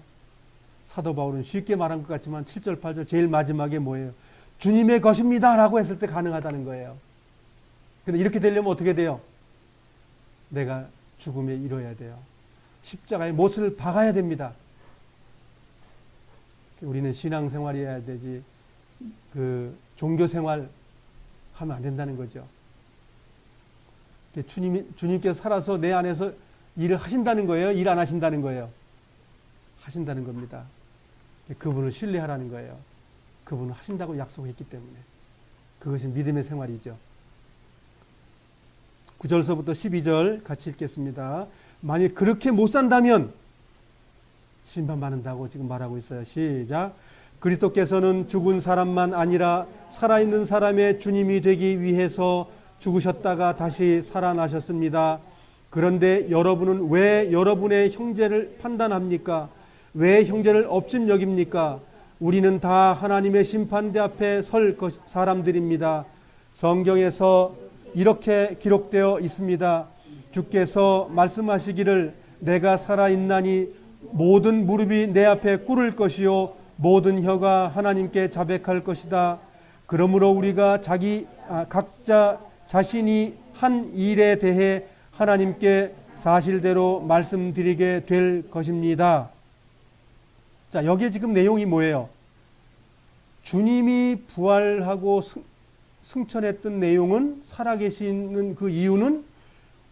[SPEAKER 1] 사도 바울은 쉽게 말한 것 같지만 7절, 8절 제일 마지막에 뭐예요? 주님의 것입니다 라고 했을 때 가능하다는 거예요. 근데 이렇게 되려면 어떻게 돼요? 내가 죽음에 이뤄야 돼요. 십자가에 못을 박아야 됩니다. 우리는 신앙생활이어야 되지 그 종교생활 하면 안 된다는 거죠. 주님께서 살아서 내 안에서 일을 하신다는 거예요? 일 안 하신다는 거예요? 하신다는 겁니다. 그분을 신뢰하라는 거예요. 그분은 하신다고 약속했기 때문에. 그것이 믿음의 생활이죠. 9절서부터 12절 같이 읽겠습니다. 만약 그렇게 못 산다면 심판받는다고 지금 말하고 있어요. 시작. 그리스도께서는 죽은 사람만 아니라 살아있는 사람의 주님이 되기 위해서 죽으셨다가 다시 살아나셨습니다. 그런데 여러분은 왜 여러분의 형제를 판단합니까? 왜 형제를 업심여깁니까? 우리는 다 하나님의 심판대 앞에 설 사람들입니다. 성경에서 이렇게 기록되어 있습니다. 주께서 말씀하시기를 내가 살아있나니 모든 무릎이 내 앞에 꿇을 것이요 모든 혀가 하나님께 자백할 것이다. 그러므로 우리가 각자 자신이 한 일에 대해 하나님께 사실대로 말씀드리게 될 것입니다. 자, 여기에 지금 내용이 뭐예요? 주님이 부활하고 승천했던 내용은 살아계시는 그 이유는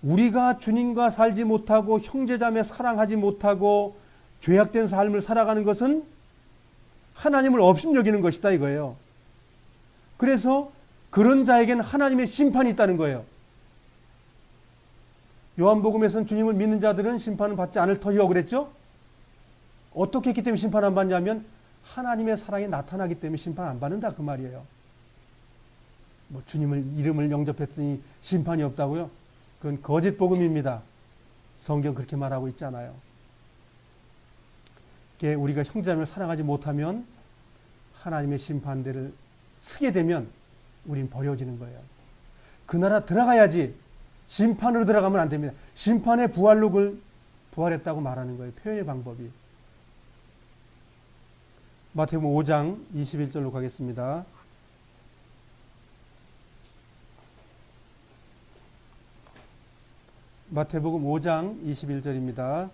[SPEAKER 1] 우리가 주님과 살지 못하고 형제자매 사랑하지 못하고 죄악된 삶을 살아가는 것은 하나님을 업신여기는 것이다 이거예요. 그래서 그런 자에게는 하나님의 심판이 있다는 거예요. 요한복음에서는 주님을 믿는 자들은 심판을 받지 않을 터이요 그랬죠? 어떻게 했기 때문에 심판 안 받냐면 하나님의 사랑이 나타나기 때문에 심판 안 받는다 그 말이에요. 뭐 주님을 이름을 영접했더니 심판이 없다고요? 그건 거짓 복음입니다. 성경 그렇게 말하고 있잖아요. 우리가 형제자매를 사랑하지 못하면 하나님의 심판대를 쓰게 되면 우린 버려지는 거예요. 그 나라 들어가야지 심판으로 들어가면 안 됩니다. 심판의 부활로 부활했다고 말하는 거예요. 표현의 방법이. 마태복음 5장 21절로 가겠습니다. 마태복음 5장 21절입니다.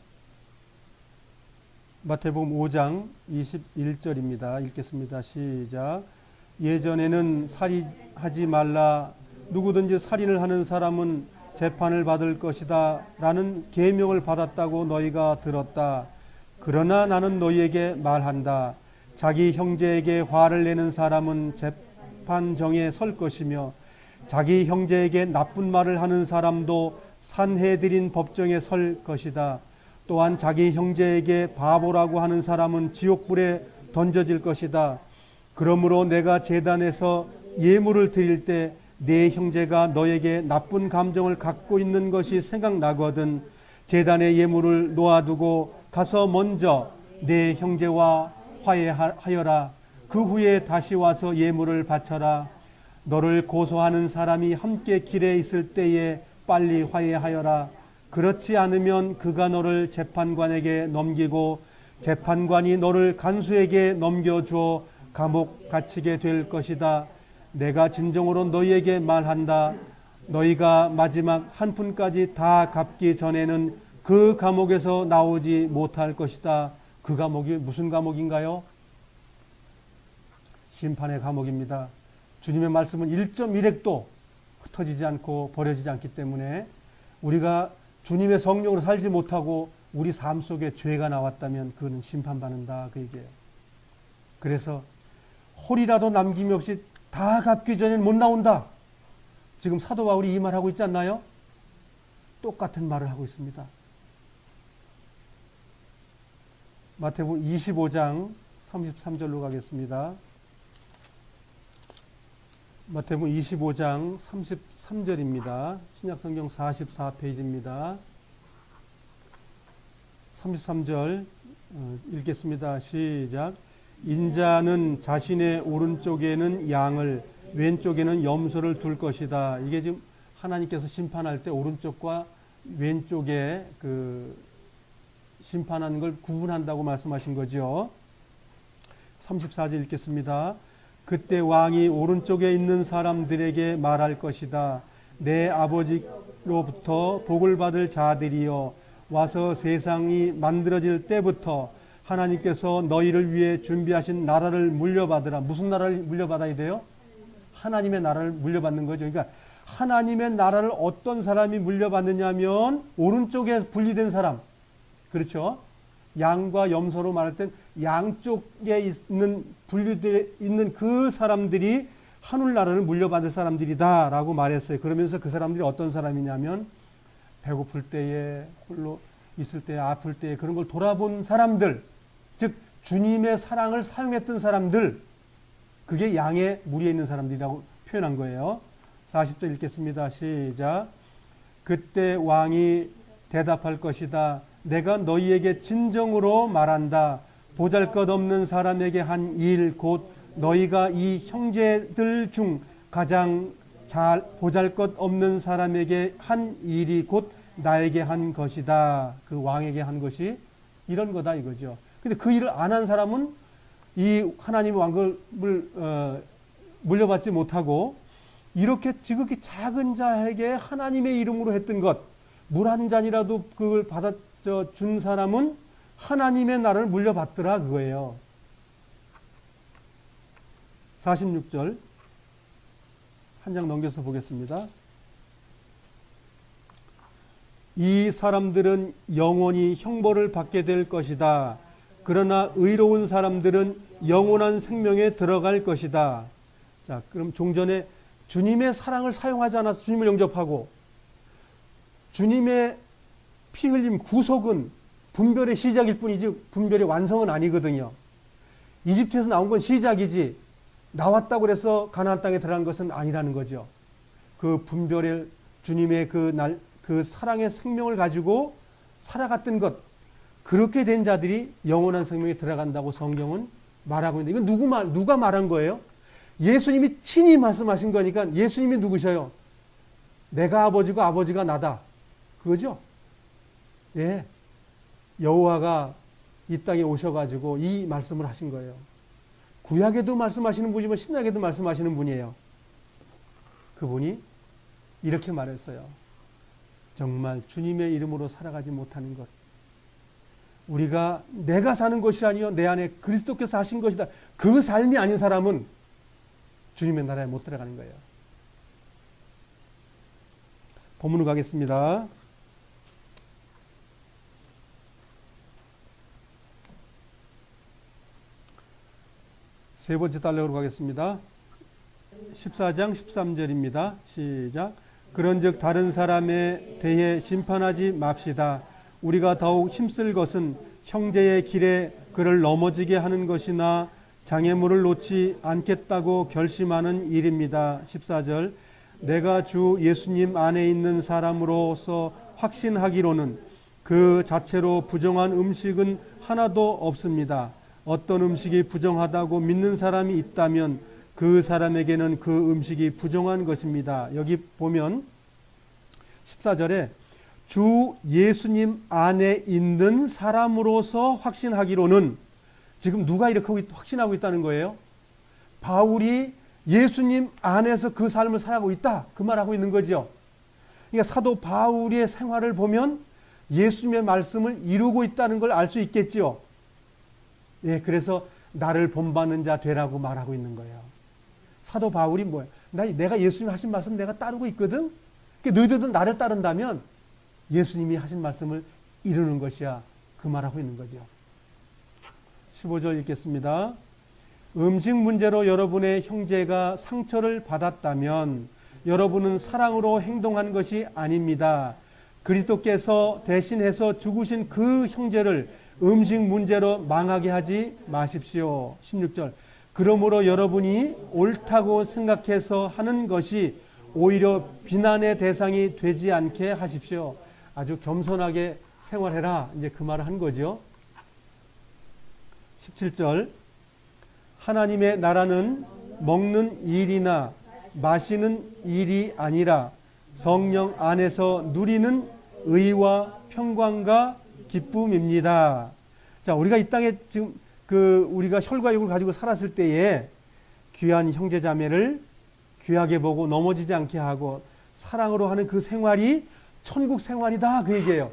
[SPEAKER 1] 마태복음 5장 21절입니다. 읽겠습니다. 시작. 예전에는 살인하지 말라 누구든지 살인을 하는 사람은 재판을 받을 것이다 라는 계명을 받았다고 너희가 들었다. 그러나 나는 너희에게 말한다. 자기 형제에게 화를 내는 사람은 재판정에 설 것이며 자기 형제에게 나쁜 말을 하는 사람도 산헤드린 법정에 설 것이다. 또한 자기 형제에게 바보라고 하는 사람은 지옥불에 던져질 것이다. 그러므로 내가 제단에서 예물을 드릴 때 내 형제가 너에게 나쁜 감정을 갖고 있는 것이 생각나거든 제단에 예물을 놓아두고 가서 먼저 내 형제와 화해하여라. 그 후에 다시 와서 예물을 바쳐라. 너를 고소하는 사람이 함께 길에 있을 때에 빨리 화해하여라. 그렇지 않으면 그가 너를 재판관에게 넘기고 재판관이 너를 간수에게 넘겨주어 감옥 갇히게 될 것이다. 내가 진정으로 너희에게 말한다. 너희가 마지막 한 푼까지 다 갚기 전에는 그 감옥에서 나오지 못할 것이다. 그 감옥이 무슨 감옥인가요? 심판의 감옥입니다. 주님의 말씀은 1.1핵도 흩어지지 않고 버려지지 않기 때문에 우리가 주님의 성령으로 살지 못하고 우리 삶 속에 죄가 나왔다면 그는 심판받는다 그 얘기예요. 그래서 홀이라도 남김이 없이 다 갚기 전에는 못 나온다. 지금 사도 바울이 이 말하고 있지 않나요? 똑같은 말을 하고 있습니다. 마태복음 25장 33절로 가겠습니다. 마태복음 25장 33절입니다. 신약성경 44페이지입니다. 33절 읽겠습니다. 시작. 인자는 자신의 오른쪽에는 양을 왼쪽에는 염소를 둘 것이다. 이게 지금 하나님께서 심판할 때 오른쪽과 왼쪽에 그 심판하는 걸 구분한다고 말씀하신 거죠. 34절 읽겠습니다. 그때 왕이 오른쪽에 있는 사람들에게 말할 것이다. 내 아버지로부터 복을 받을 자들이여 와서 세상이 만들어질 때부터 하나님께서 너희를 위해 준비하신 나라를 물려받으라. 무슨 나라를 물려받아야 돼요? 하나님의 나라를 물려받는 거죠. 그러니까 하나님의 나라를 어떤 사람이 물려받느냐면 오른쪽에 분리된 사람. 그렇죠? 양과 염소로 말할 땐 양쪽에 있는 분리되어 있는 그 사람들이 하늘나라를 물려받을 사람들이다라고 말했어요. 그러면서 그 사람들이 어떤 사람이냐면 배고플 때에 홀로 있을 때 아플 때에 그런 걸 돌아본 사람들, 즉 주님의 사랑을 사용했던 사람들, 그게 양의 무리에 있는 사람들이라고 표현한 거예요. 40절 읽겠습니다. 시작. 그때 왕이 대답할 것이다. 내가 너희에게 진정으로 말한다. 보잘것없는 사람에게 한 일 곧 너희가 이 형제들 중 가장 잘 보잘것없는 사람에게 한 일이 곧 나에게 한 것이다. 그 왕에게 한 것이 이런 거다 이거죠. 근데 그 일을 안 한 사람은 이 하나님의 왕국을 물려받지 못하고 이렇게 지극히 작은 자에게 하나님의 이름으로 했던 것, 물 한 잔이라도 그걸 받아 준 사람은 하나님의 나라를 물려받더라 그거예요. 46절 한 장 넘겨서 보겠습니다. 이 사람들은 영원히 형벌을 받게 될 것이다. 그러나 의로운 사람들은 영원한 생명에 들어갈 것이다. 자, 그럼 종전에 주님의 사랑을 사용하지 않아서 주님을 영접하고 주님의 피 흘림 구속은 분별의 시작일 뿐이지 분별의 완성은 아니거든요. 이집트에서 나온 건 시작이지 나왔다고 해서 가나안 땅에 들어간 것은 아니라는 거죠. 그 분별의 주님의 그 사랑의 생명을 가지고 살아갔던 것, 그렇게 된 자들이 영원한 생명에 들어간다고 성경은 말하고 있는데 이건 누가 말한 거예요? 예수님이 친히 말씀하신 거니까 예수님이 누구셔요? 내가 아버지고 아버지가 나다. 그거죠? 예. 여호와가 이 땅에 오셔가지고 이 말씀을 하신 거예요. 구약에도 말씀하시는 분이면 신약에도 말씀하시는 분이에요. 그분이 이렇게 말했어요. 정말 주님의 이름으로 살아가지 못하는 것. 우리가 내가 사는 것이 아니요 내 안에 그리스도께서 하신 것이다. 그 삶이 아닌 사람은 주님의 나라에 못 들어가는 거예요. 본문으로 가겠습니다. 세 번째 달력으로 가겠습니다. 14장 13절입니다. 시작. 그런즉 다른 사람에 대해 심판하지 맙시다. 우리가 더욱 힘쓸 것은 형제의 길에 그를 넘어지게 하는 것이나 장애물을 놓지 않겠다고 결심하는 일입니다. 14절. 내가 주 예수님 안에 있는 사람으로서 확신하기로는 그 자체로 부정한 음식은 하나도 없습니다. 어떤 음식이 부정하다고 믿는 사람이 있다면 그 사람에게는 그 음식이 부정한 것입니다. 여기 보면 14절에 주 예수님 안에 있는 사람으로서 확신하기로는, 지금 누가 이렇게 확신하고 있다는 거예요? 바울이 예수님 안에서 그 삶을 살아가고 있다, 그 말하고 있는 거죠. 그러니까 사도 바울의 생활을 보면 예수님의 말씀을 이루고 있다는 걸 알 수 있겠지요. 예, 그래서 나를 본받는 자 되라고 말하고 있는 거예요. 사도 바울이 뭐예요? 내가 예수님 하신 말씀 내가 따르고 있거든. 그러니까 너희들도 나를 따른다면 예수님이 하신 말씀을 이루는 것이야, 그 말하고 있는 거죠. 15절 읽겠습니다. 음식 문제로 여러분의 형제가 상처를 받았다면 여러분은 사랑으로 행동한 것이 아닙니다. 그리스도께서 대신해서 죽으신 그 형제를 음식 문제로 망하게 하지 마십시오. 16절. 그러므로 여러분이 옳다고 생각해서 하는 것이 오히려 비난의 대상이 되지 않게 하십시오. 아주 겸손하게 생활해라, 이제 그 말을 한 거죠. 17절. 하나님의 나라는 먹는 일이나 마시는 일이 아니라 성령 안에서 누리는 의와 평강과 기쁨입니다. 자, 우리가 이 땅에 지금 우리가 혈과 육을 가지고 살았을 때에 귀한 형제 자매를 귀하게 보고 넘어지지 않게 하고 사랑으로 하는 그 생활이 천국 생활이다, 그 얘기예요.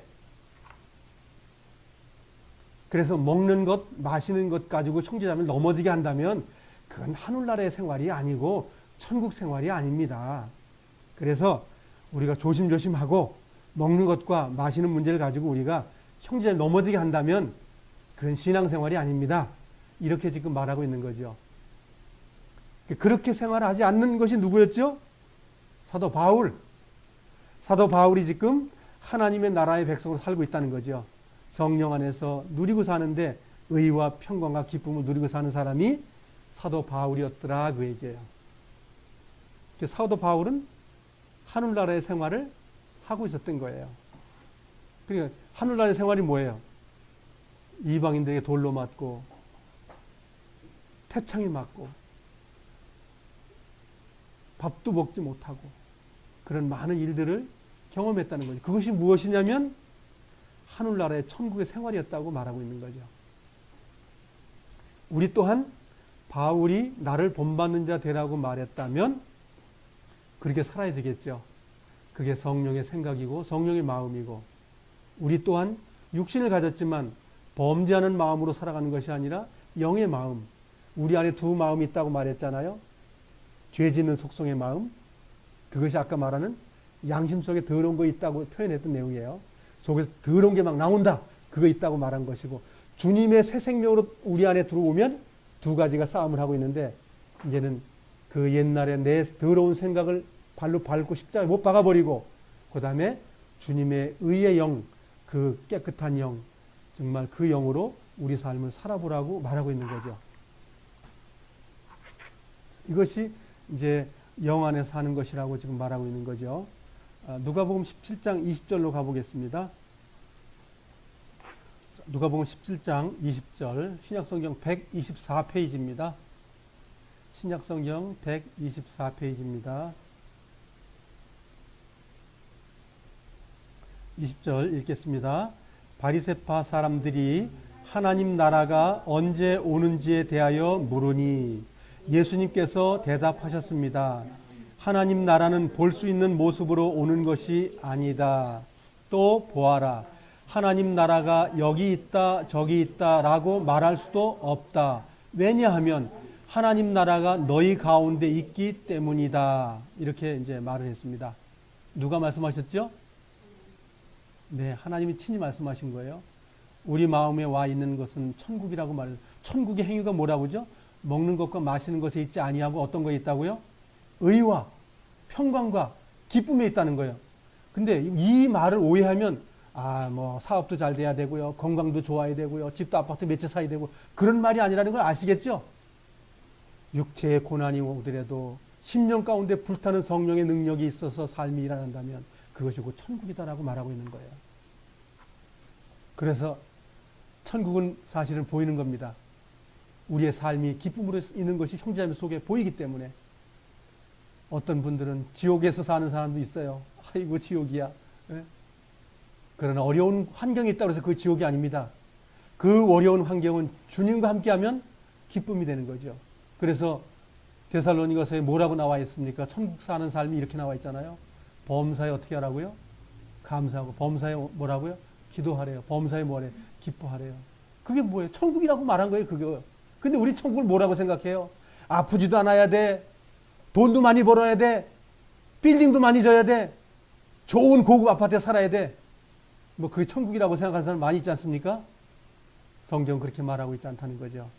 [SPEAKER 1] 그래서 먹는 것, 마시는 것 가지고 형제 자매를 넘어지게 한다면 그건 하늘나라의 생활이 아니고 천국 생활이 아닙니다. 그래서 우리가 조심조심하고 먹는 것과 마시는 문제를 가지고 우리가 형제 자매를 넘어지게 한다면 그건 신앙생활이 아닙니다. 이렇게 지금 말하고 있는 거죠. 그렇게 생활하지 않는 것이 누구였죠? 사도 바울. 사도 바울이 지금 하나님의 나라의 백성으로 살고 있다는 거죠. 성령 안에서 누리고 사는데 의와 평강과 기쁨을 누리고 사는 사람이 사도 바울이었더라, 그 얘기예요. 사도 바울은 하늘나라의 생활을 하고 있었던 거예요. 그러니까 하늘나라의 생활이 뭐예요? 이방인들에게 돌로 맞고 태창이 맞고 밥도 먹지 못하고 그런 많은 일들을 경험했다는 거죠. 그것이 무엇이냐면 하늘나라의 천국의 생활이었다고 말하고 있는 거죠. 우리 또한 바울이 나를 본받는 자 되라고 말했다면 그렇게 살아야 되겠죠. 그게 성령의 생각이고 성령의 마음이고, 우리 또한 육신을 가졌지만 범죄하는 마음으로 살아가는 것이 아니라 영의 마음, 우리 안에 두 마음이 있다고 말했잖아요. 죄 짓는 속성의 마음, 그것이 아까 말하는 양심 속에 더러운 거 있다고 표현했던 내용이에요. 속에서 더러운 게 막 나온다, 그거 있다고 말한 것이고, 주님의 새 생명으로 우리 안에 들어오면 두 가지가 싸움을 하고 있는데, 이제는 그 옛날에 내 더러운 생각을 발로 밟고 십자가에 못 박아버리고, 그 다음에 주님의 의의 영, 그 깨끗한 영, 정말 그 영으로 우리 삶을 살아보라고 말하고 있는 거죠. 이것이 이제 영 안에서 사는 것이라고 지금 말하고 있는 거죠. 누가복음 17장 20절로 가보겠습니다. 누가복음 17장 20절, 신약성경 124페이지입니다. 신약성경 124페이지입니다. 20절 읽겠습니다. 바리새파 사람들이 하나님 나라가 언제 오는지에 대하여 물으니 예수님께서 대답하셨습니다. 하나님 나라는 볼 수 있는 모습으로 오는 것이 아니다. 또 보아라. 하나님 나라가 여기 있다 저기 있다 라고 말할 수도 없다. 왜냐하면 하나님 나라가 너희 가운데 있기 때문이다. 이렇게 이제 말을 했습니다. 누가 말씀하셨죠? 네, 하나님이 친히 말씀하신 거예요. 우리 마음에 와 있는 것은 천국이라고 말해요. 천국의 행위가 뭐라고죠? 먹는 것과 마시는 것에 있지 아니하고 어떤 것에 있다고요? 의와 평강과 기쁨에 있다는 거예요. 근데 이 말을 오해하면 뭐 사업도 잘 돼야 되고요. 건강도 좋아야 되고요. 집도 아파트 몇 채 사야 되고 그런 말이 아니라는 걸 아시겠죠? 육체의 고난이 오더라도 심령 가운데 불타는 성령의 능력이 있어서 삶이 일어난다면 그것이 곧 천국이다라고 말하고 있는 거예요. 그래서 천국은 사실은 보이는 겁니다. 우리의 삶이 기쁨으로 있는 것이 형제자매 속에 보이기 때문에 어떤 분들은 지옥에서 사는 사람도 있어요. 아이고 지옥이야. 네? 그러나 어려운 환경이 있다고 해서 그 지옥이 아닙니다. 그 어려운 환경은 주님과 함께하면 기쁨이 되는 거죠. 그래서 데살로니가서에 뭐라고 나와 있습니까? 천국 사는 삶이 이렇게 나와 있잖아요. 범사에 어떻게 하라고요? 감사하고. 범사에 뭐라고요? 기도하래요. 범사에 뭐래요? 기뻐하래요. 그게 뭐예요? 천국이라고 말한 거예요. 그거. 근데 우리 천국을 뭐라고 생각해요? 아프지도 않아야 돼. 돈도 많이 벌어야 돼. 빌딩도 많이 져야 돼. 좋은 고급 아파트에 살아야 돼. 뭐 그게 천국이라고 생각하는 사람 많이 있지 않습니까? 성경은 그렇게 말하고 있지 않다는 거죠.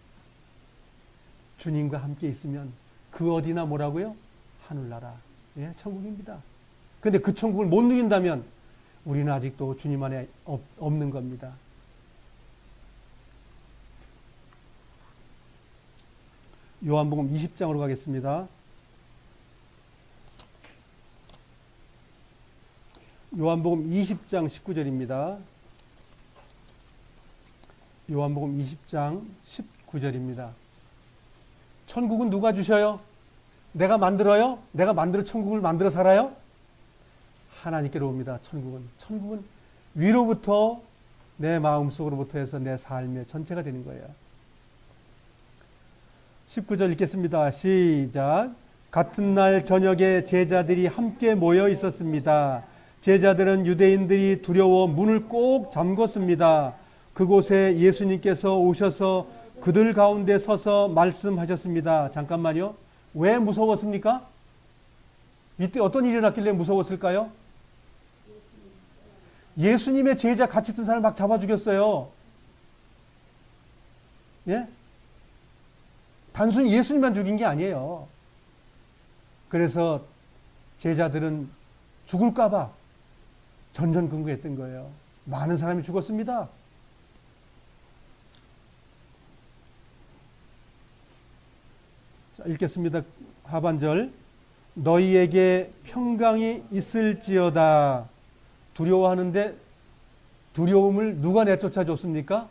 [SPEAKER 1] 주님과 함께 있으면 그 어디나 뭐라고요? 하늘나라. 예, 천국입니다. 근데 그 천국을 못 누린다면 우리는 아직도 주님 안에 없는 겁니다. 요한복음 20장으로 가겠습니다. 요한복음 20장 19절입니다. 요한복음 20장 19절입니다. 천국은 누가 주셔요? 내가 만들어요? 내가 만들어 천국을 만들어 살아요? 하나님께로 옵니다. 천국은 위로부터 내 마음속으로부터 해서 내 삶의 전체가 되는 거예요. 19절 읽겠습니다. 시작. 같은 날 저녁에 제자들이 함께 모여 있었습니다. 제자들은 유대인들이 두려워 문을 꼭 잠궜습니다. 그곳에 예수님께서 오셔서 그들 가운데 서서 말씀하셨습니다. 잠깐만요. 왜 무서웠습니까? 이때 어떤 일이 일어났길래 무서웠을까요? 예수님의 제자 같이 있던 사람을 막 잡아 죽였어요. 예? 단순히 예수님만 죽인 게 아니에요. 그래서 제자들은 죽을까봐 전전긍긍했던 거예요. 많은 사람이 죽었습니다. 자, 읽겠습니다. 하반절. 너희에게 평강이 있을지어다. 두려워하는데 두려움을 누가 내쫓아 줬습니까?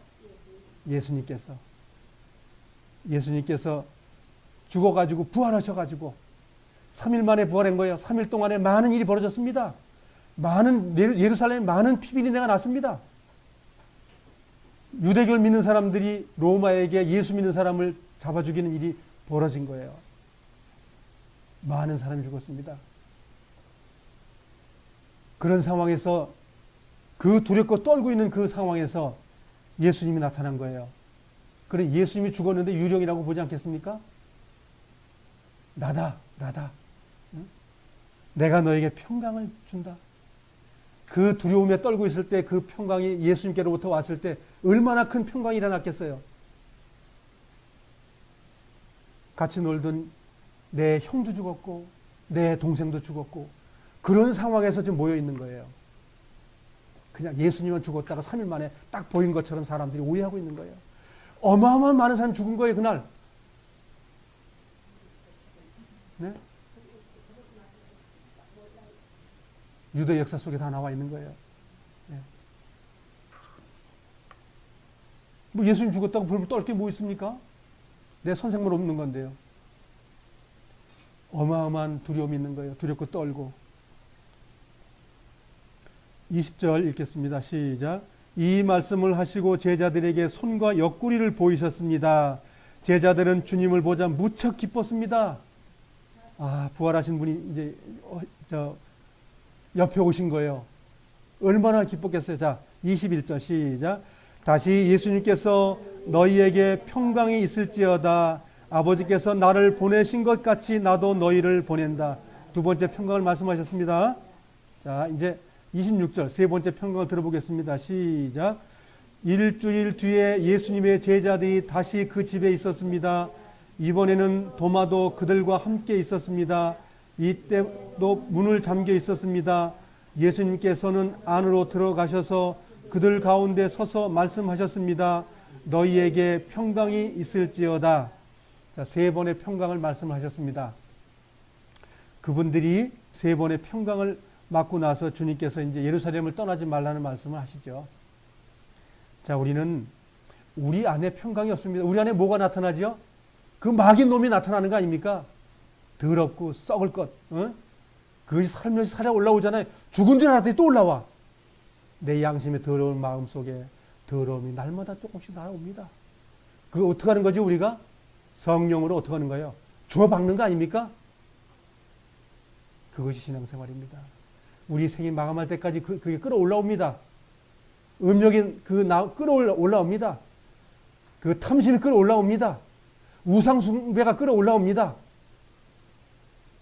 [SPEAKER 1] 예수님께서 죽어가지고 부활하셔가지고 3일 만에 부활한 거예요. 3일 동안에 많은 일이 벌어졌습니다. 예루살렘에 많은 피비린내가 났습니다. 유대교를 믿는 사람들이 로마에게 예수 믿는 사람을 잡아 죽이는 일이 벌어진 거예요. 많은 사람이 죽었습니다. 그런 상황에서 그 두렵고 떨고 있는 그 상황에서 예수님이 나타난 거예요. 그래 예수님이 죽었는데 유령이라고 보지 않겠습니까? 나다. 응? 내가 너에게 평강을 준다. 그 두려움에 떨고 있을 때 그 평강이 예수님께로부터 왔을 때 얼마나 큰 평강이 일어났겠어요. 같이 놀던 내 형도 죽었고 내 동생도 죽었고 그런 상황에서 지금 모여 있는 거예요. 그냥 예수님은 죽었다가 3일 만에 딱 보인 것처럼 사람들이 오해하고 있는 거예요. 어마어마한 많은 사람이 죽은 거예요, 그날. 네? 유대 역사 속에 다 나와 있는 거예요. 네. 뭐 예수님 죽었다고 벌벌 떨 게 뭐 있습니까? 내 선생물 없는 건데요. 어마어마한 두려움이 있는 거예요. 두렵고 떨고. 20절 읽겠습니다. 시작. 이 말씀을 하시고 제자들에게 손과 옆구리를 보이셨습니다. 제자들은 주님을 보자 무척 기뻤습니다. 부활하신 분이 이제 옆에 오신 거예요. 얼마나 기뻤겠어요. 자, 21절 시작. 다시 예수님께서 너희에게 평강이 있을지어다. 아버지께서 나를 보내신 것 같이 나도 너희를 보낸다. 두 번째 평강을 말씀하셨습니다. 자, 이제 26절 세 번째 평강을 들어보겠습니다. 시작. 일주일 뒤에 예수님의 제자들이 다시 그 집에 있었습니다. 이번에는 도마도 그들과 함께 있었습니다. 이때도 문을 잠겨 있었습니다. 예수님께서는 안으로 들어가셔서 그들 가운데 서서 말씀하셨습니다. 너희에게 평강이 있을지어다. 자, 3번의 평강을 말씀하셨습니다. 그분들이 3번의 평강을 맞고 나서 주님께서 이제 예루살렘을 떠나지 말라는 말씀을 하시죠. 자, 우리는 우리 안에 평강이 없습니다. 우리 안에 뭐가 나타나죠? 그 마귀 놈이 나타나는 거 아닙니까? 더럽고 썩을 것. 그것이 살면서 살아 올라오잖아요. 죽은 줄 알았더니 또 올라와. 내 양심의 더러운 마음 속에 더러움이 날마다 조금씩 날아옵니다. 그거 어떻게 하는 거지 우리가? 성령으로 어떻게 하는 거예요? 주워박는 거 아닙니까? 그것이 신앙생활입니다. 우리 생이 마감할 때까지 그게 끌어올라옵니다. 음력이 끌어올라옵니다. 그 탐심이 끌어올라옵니다. 우상숭배가 끌어올라옵니다.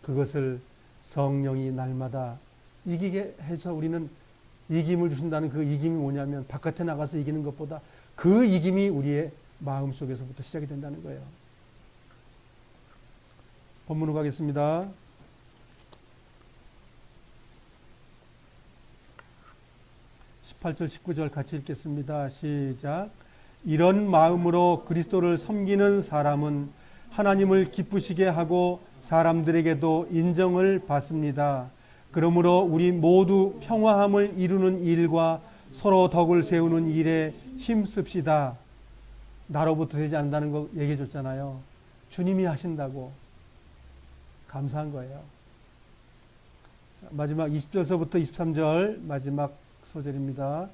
[SPEAKER 1] 그것을 성령이 날마다 이기게 해서 우리는 이김을 주신다는 그 이김이 뭐냐면 바깥에 나가서 이기는 것보다 그 이김이 우리의 마음속에서부터 시작이 된다는 거예요. 본문으로 가겠습니다. 18절 19절 같이 읽겠습니다. 시작. 이런 마음으로 그리스도를 섬기는 사람은 하나님을 기쁘시게 하고 사람들에게도 인정을 받습니다. 그러므로 우리 모두 평화함을 이루는 일과 서로 덕을 세우는 일에 힘씁시다. 나로부터 되지 않는다는 거 얘기해 줬잖아요. 주님이 하신다고. 감사한 거예요. 마지막 20절서부터 23절 마지막 소절입니다.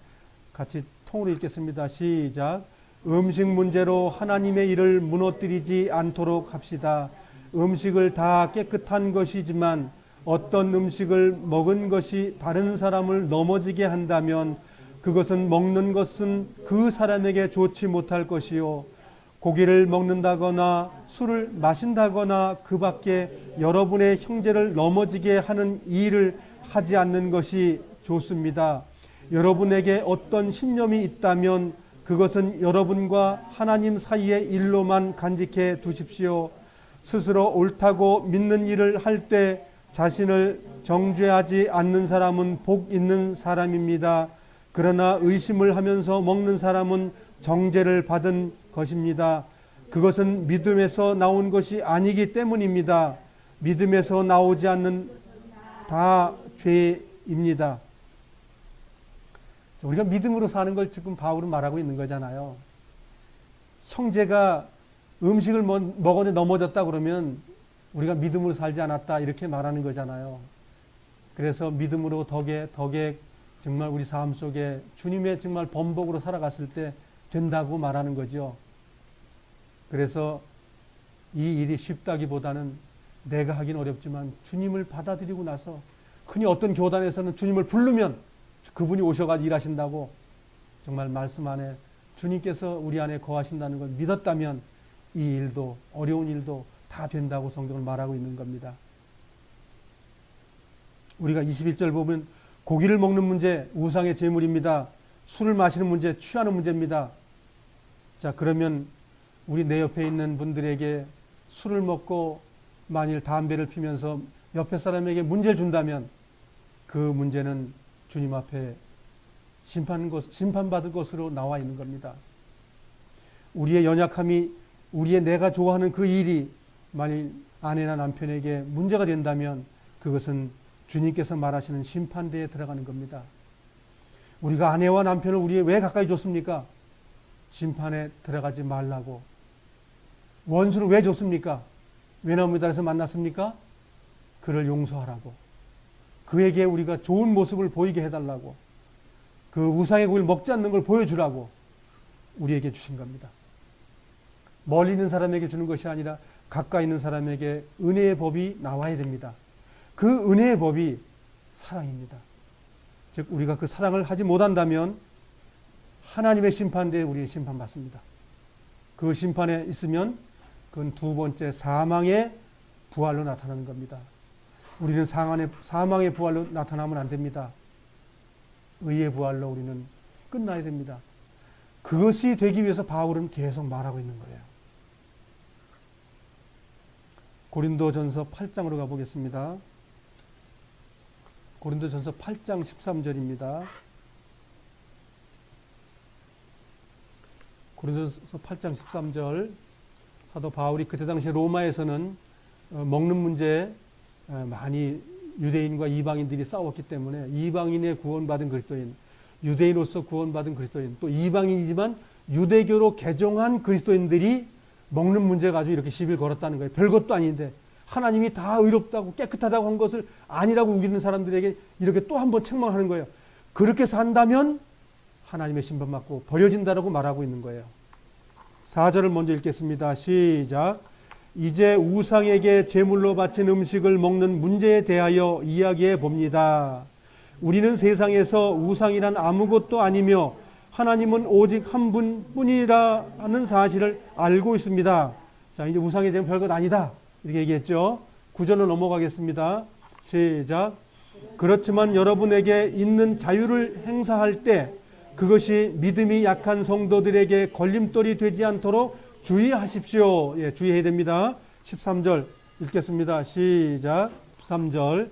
[SPEAKER 1] 같이 통으로 읽겠습니다. 시작. 음식 문제로 하나님의 일을 무너뜨리지 않도록 합시다. 음식을 다 깨끗한 것이지만 어떤 음식을 먹은 것이 다른 사람을 넘어지게 한다면 그것은 먹는 것은 그 사람에게 좋지 못할 것이요. 고기를 먹는다거나 술을 마신다거나 그 밖에 여러분의 형제를 넘어지게 하는 일을 하지 않는 것이 좋습니다. 여러분에게 어떤 신념이 있다면 그것은 여러분과 하나님 사이의 일로만 간직해 두십시오. 스스로 옳다고 믿는 일을 할 때 자신을 정죄하지 않는 사람은 복 있는 사람입니다. 그러나 의심을 하면서 먹는 사람은 정죄를 받은 것입니다. 그것은 믿음에서 나온 것이 아니기 때문입니다. 믿음에서 나오지 않는 다 죄입니다. 우리가 믿음으로 사는 걸 지금 바울은 말하고 있는 거잖아요. 형제가 음식을 먹었는데 넘어졌다 그러면 우리가 믿음으로 살지 않았다 이렇게 말하는 거잖아요. 그래서 믿음으로 덕에 정말 우리 삶 속에 주님의 정말 범복으로 살아갔을 때 된다고 말하는 거죠. 그래서 이 일이 쉽다기보다는 내가 하긴 어렵지만 주님을 받아들이고 나서 흔히 어떤 교단에서는 주님을 부르면 그분이 오셔가지고 일하신다고 정말 말씀 안에 주님께서 우리 안에 거하신다는 걸 믿었다면 이 일도 어려운 일도 다 된다고 성경을 말하고 있는 겁니다. 우리가 21절 보면 고기를 먹는 문제 우상의 제물입니다. 술을 마시는 문제 취하는 문제입니다. 자, 그러면 우리 내 옆에 있는 분들에게 술을 먹고 만일 담배를 피면서 옆에 사람에게 문제를 준다면 그 문제는 주님 앞에 심판받을 것으로 나와 있는 겁니다. 우리의 연약함이 우리의 내가 좋아하는 그 일이 만일 아내나 남편에게 문제가 된다면 그것은 주님께서 말하시는 심판대에 들어가는 겁니다. 우리가 아내와 남편을 우리에 왜 가까이 줬습니까? 심판에 들어가지 말라고. 원수를 왜 줬습니까? 외나무다리에서 만났습니까? 그를 용서하라고. 그에게 우리가 좋은 모습을 보이게 해달라고. 그 우상의 고기를 먹지 않는 걸 보여주라고 우리에게 주신 겁니다. 멀리 있는 사람에게 주는 것이 아니라 가까이 있는 사람에게 은혜의 법이 나와야 됩니다. 그 은혜의 법이 사랑입니다. 즉 우리가 그 사랑을 하지 못한다면 하나님의 심판대에 우리 심판받습니다. 그 심판에 있으면 그건 두 번째 사망의 부활로 나타나는 겁니다. 우리는 사망의 부활로 나타나면 안 됩니다. 의의 부활로 우리는 끝나야 됩니다. 그것이 되기 위해서 바울은 계속 말하고 있는 거예요. 고린도전서 8장으로 가보겠습니다. 고린도전서 8장 13절입니다. 고린도전서 8장 13절. 사도 바울이 그때 당시 로마에서는 먹는 문제에 많이 유대인과 이방인들이 싸웠기 때문에 이방인의 구원받은 그리스도인, 유대인으로서 구원받은 그리스도인, 또 이방인이지만 유대교로 개종한 그리스도인들이 먹는 문제 가지고 이렇게 시비를 걸었다는 거예요. 별것도 아닌데 하나님이 다 의롭다고 깨끗하다고 한 것을 아니라고 우기는 사람들에게 이렇게 또 한 번 책망하는 거예요. 그렇게 산다면 하나님의 심판받고 버려진다라고 말하고 있는 거예요. 4절을 먼저 읽겠습니다. 시작. 이제 우상에게 제물로 바친 음식을 먹는 문제에 대하여 이야기해 봅니다. 우리는 세상에서 우상이란 아무것도 아니며 하나님은 오직 한 분뿐이라는 사실을 알고 있습니다. 자, 이제 우상에 대한 별것 아니다. 이렇게 얘기했죠. 9절로 넘어가겠습니다. 시작. 그렇지만 여러분에게 있는 자유를 행사할 때 그것이 믿음이 약한 성도들에게 걸림돌이 되지 않도록 주의하십시오. 예, 주의해야 됩니다. 13절 읽겠습니다. 시작. 13절.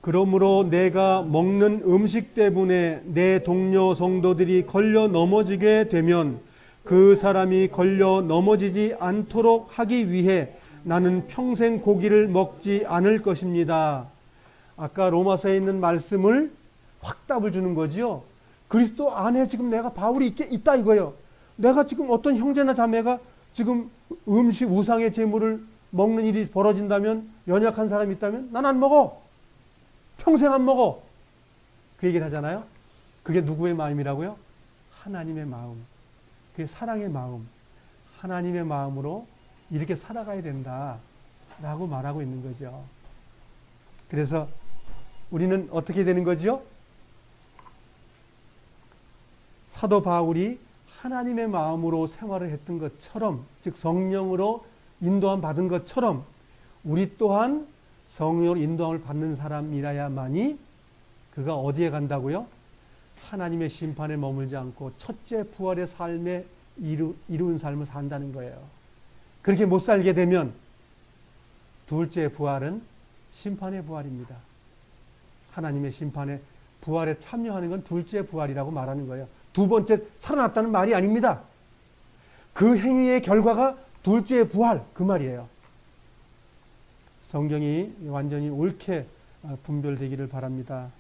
[SPEAKER 1] 그러므로 내가 먹는 음식 때문에 내 동료 성도들이 걸려 넘어지게 되면 그 사람이 걸려 넘어지지 않도록 하기 위해 나는 평생 고기를 먹지 않을 것입니다. 아까 로마서에 있는 말씀을 확답을 주는 거지요. 그리스도 안에 지금 내가 바울이 있다 이거예요. 내가 지금 어떤 형제나 자매가 지금 음식 우상의 제물을 먹는 일이 벌어진다면, 연약한 사람이 있다면 난 안 먹어. 평생 안 먹어. 그 얘기를 하잖아요. 그게 누구의 마음이라고요? 하나님의 마음. 그게 사랑의 마음. 하나님의 마음으로 이렇게 살아가야 된다라고 말하고 있는 거죠. 그래서 우리는 어떻게 되는 거죠? 사도 바울이 하나님의 마음으로 생활을 했던 것처럼, 즉 성령으로 인도함 받은 것처럼 우리 또한 성령으로 인도함을 받는 사람이라야만이 그가 어디에 간다고요? 하나님의 심판에 머물지 않고 첫째 부활의 삶에 이루은 삶을 산다는 거예요. 그렇게 못 살게 되면 둘째 부활은 심판의 부활입니다. 하나님의 심판에 부활에 참여하는 건 둘째 부활이라고 말하는 거예요. 두 번째 살아났다는 말이 아닙니다. 그 행위의 결과가 둘째 부활, 그 말이에요. 성경이 완전히 옳게 분별되기를 바랍니다.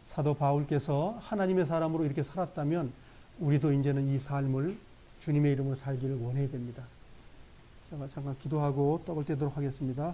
[SPEAKER 1] 사도 바울께서 하나님의 사람으로 이렇게 살았다면 우리도 이제는 이 삶을 주님의 이름으로 살기를 원해야 됩니다. 잠깐 기도하고 떡을 떼도록 하겠습니다.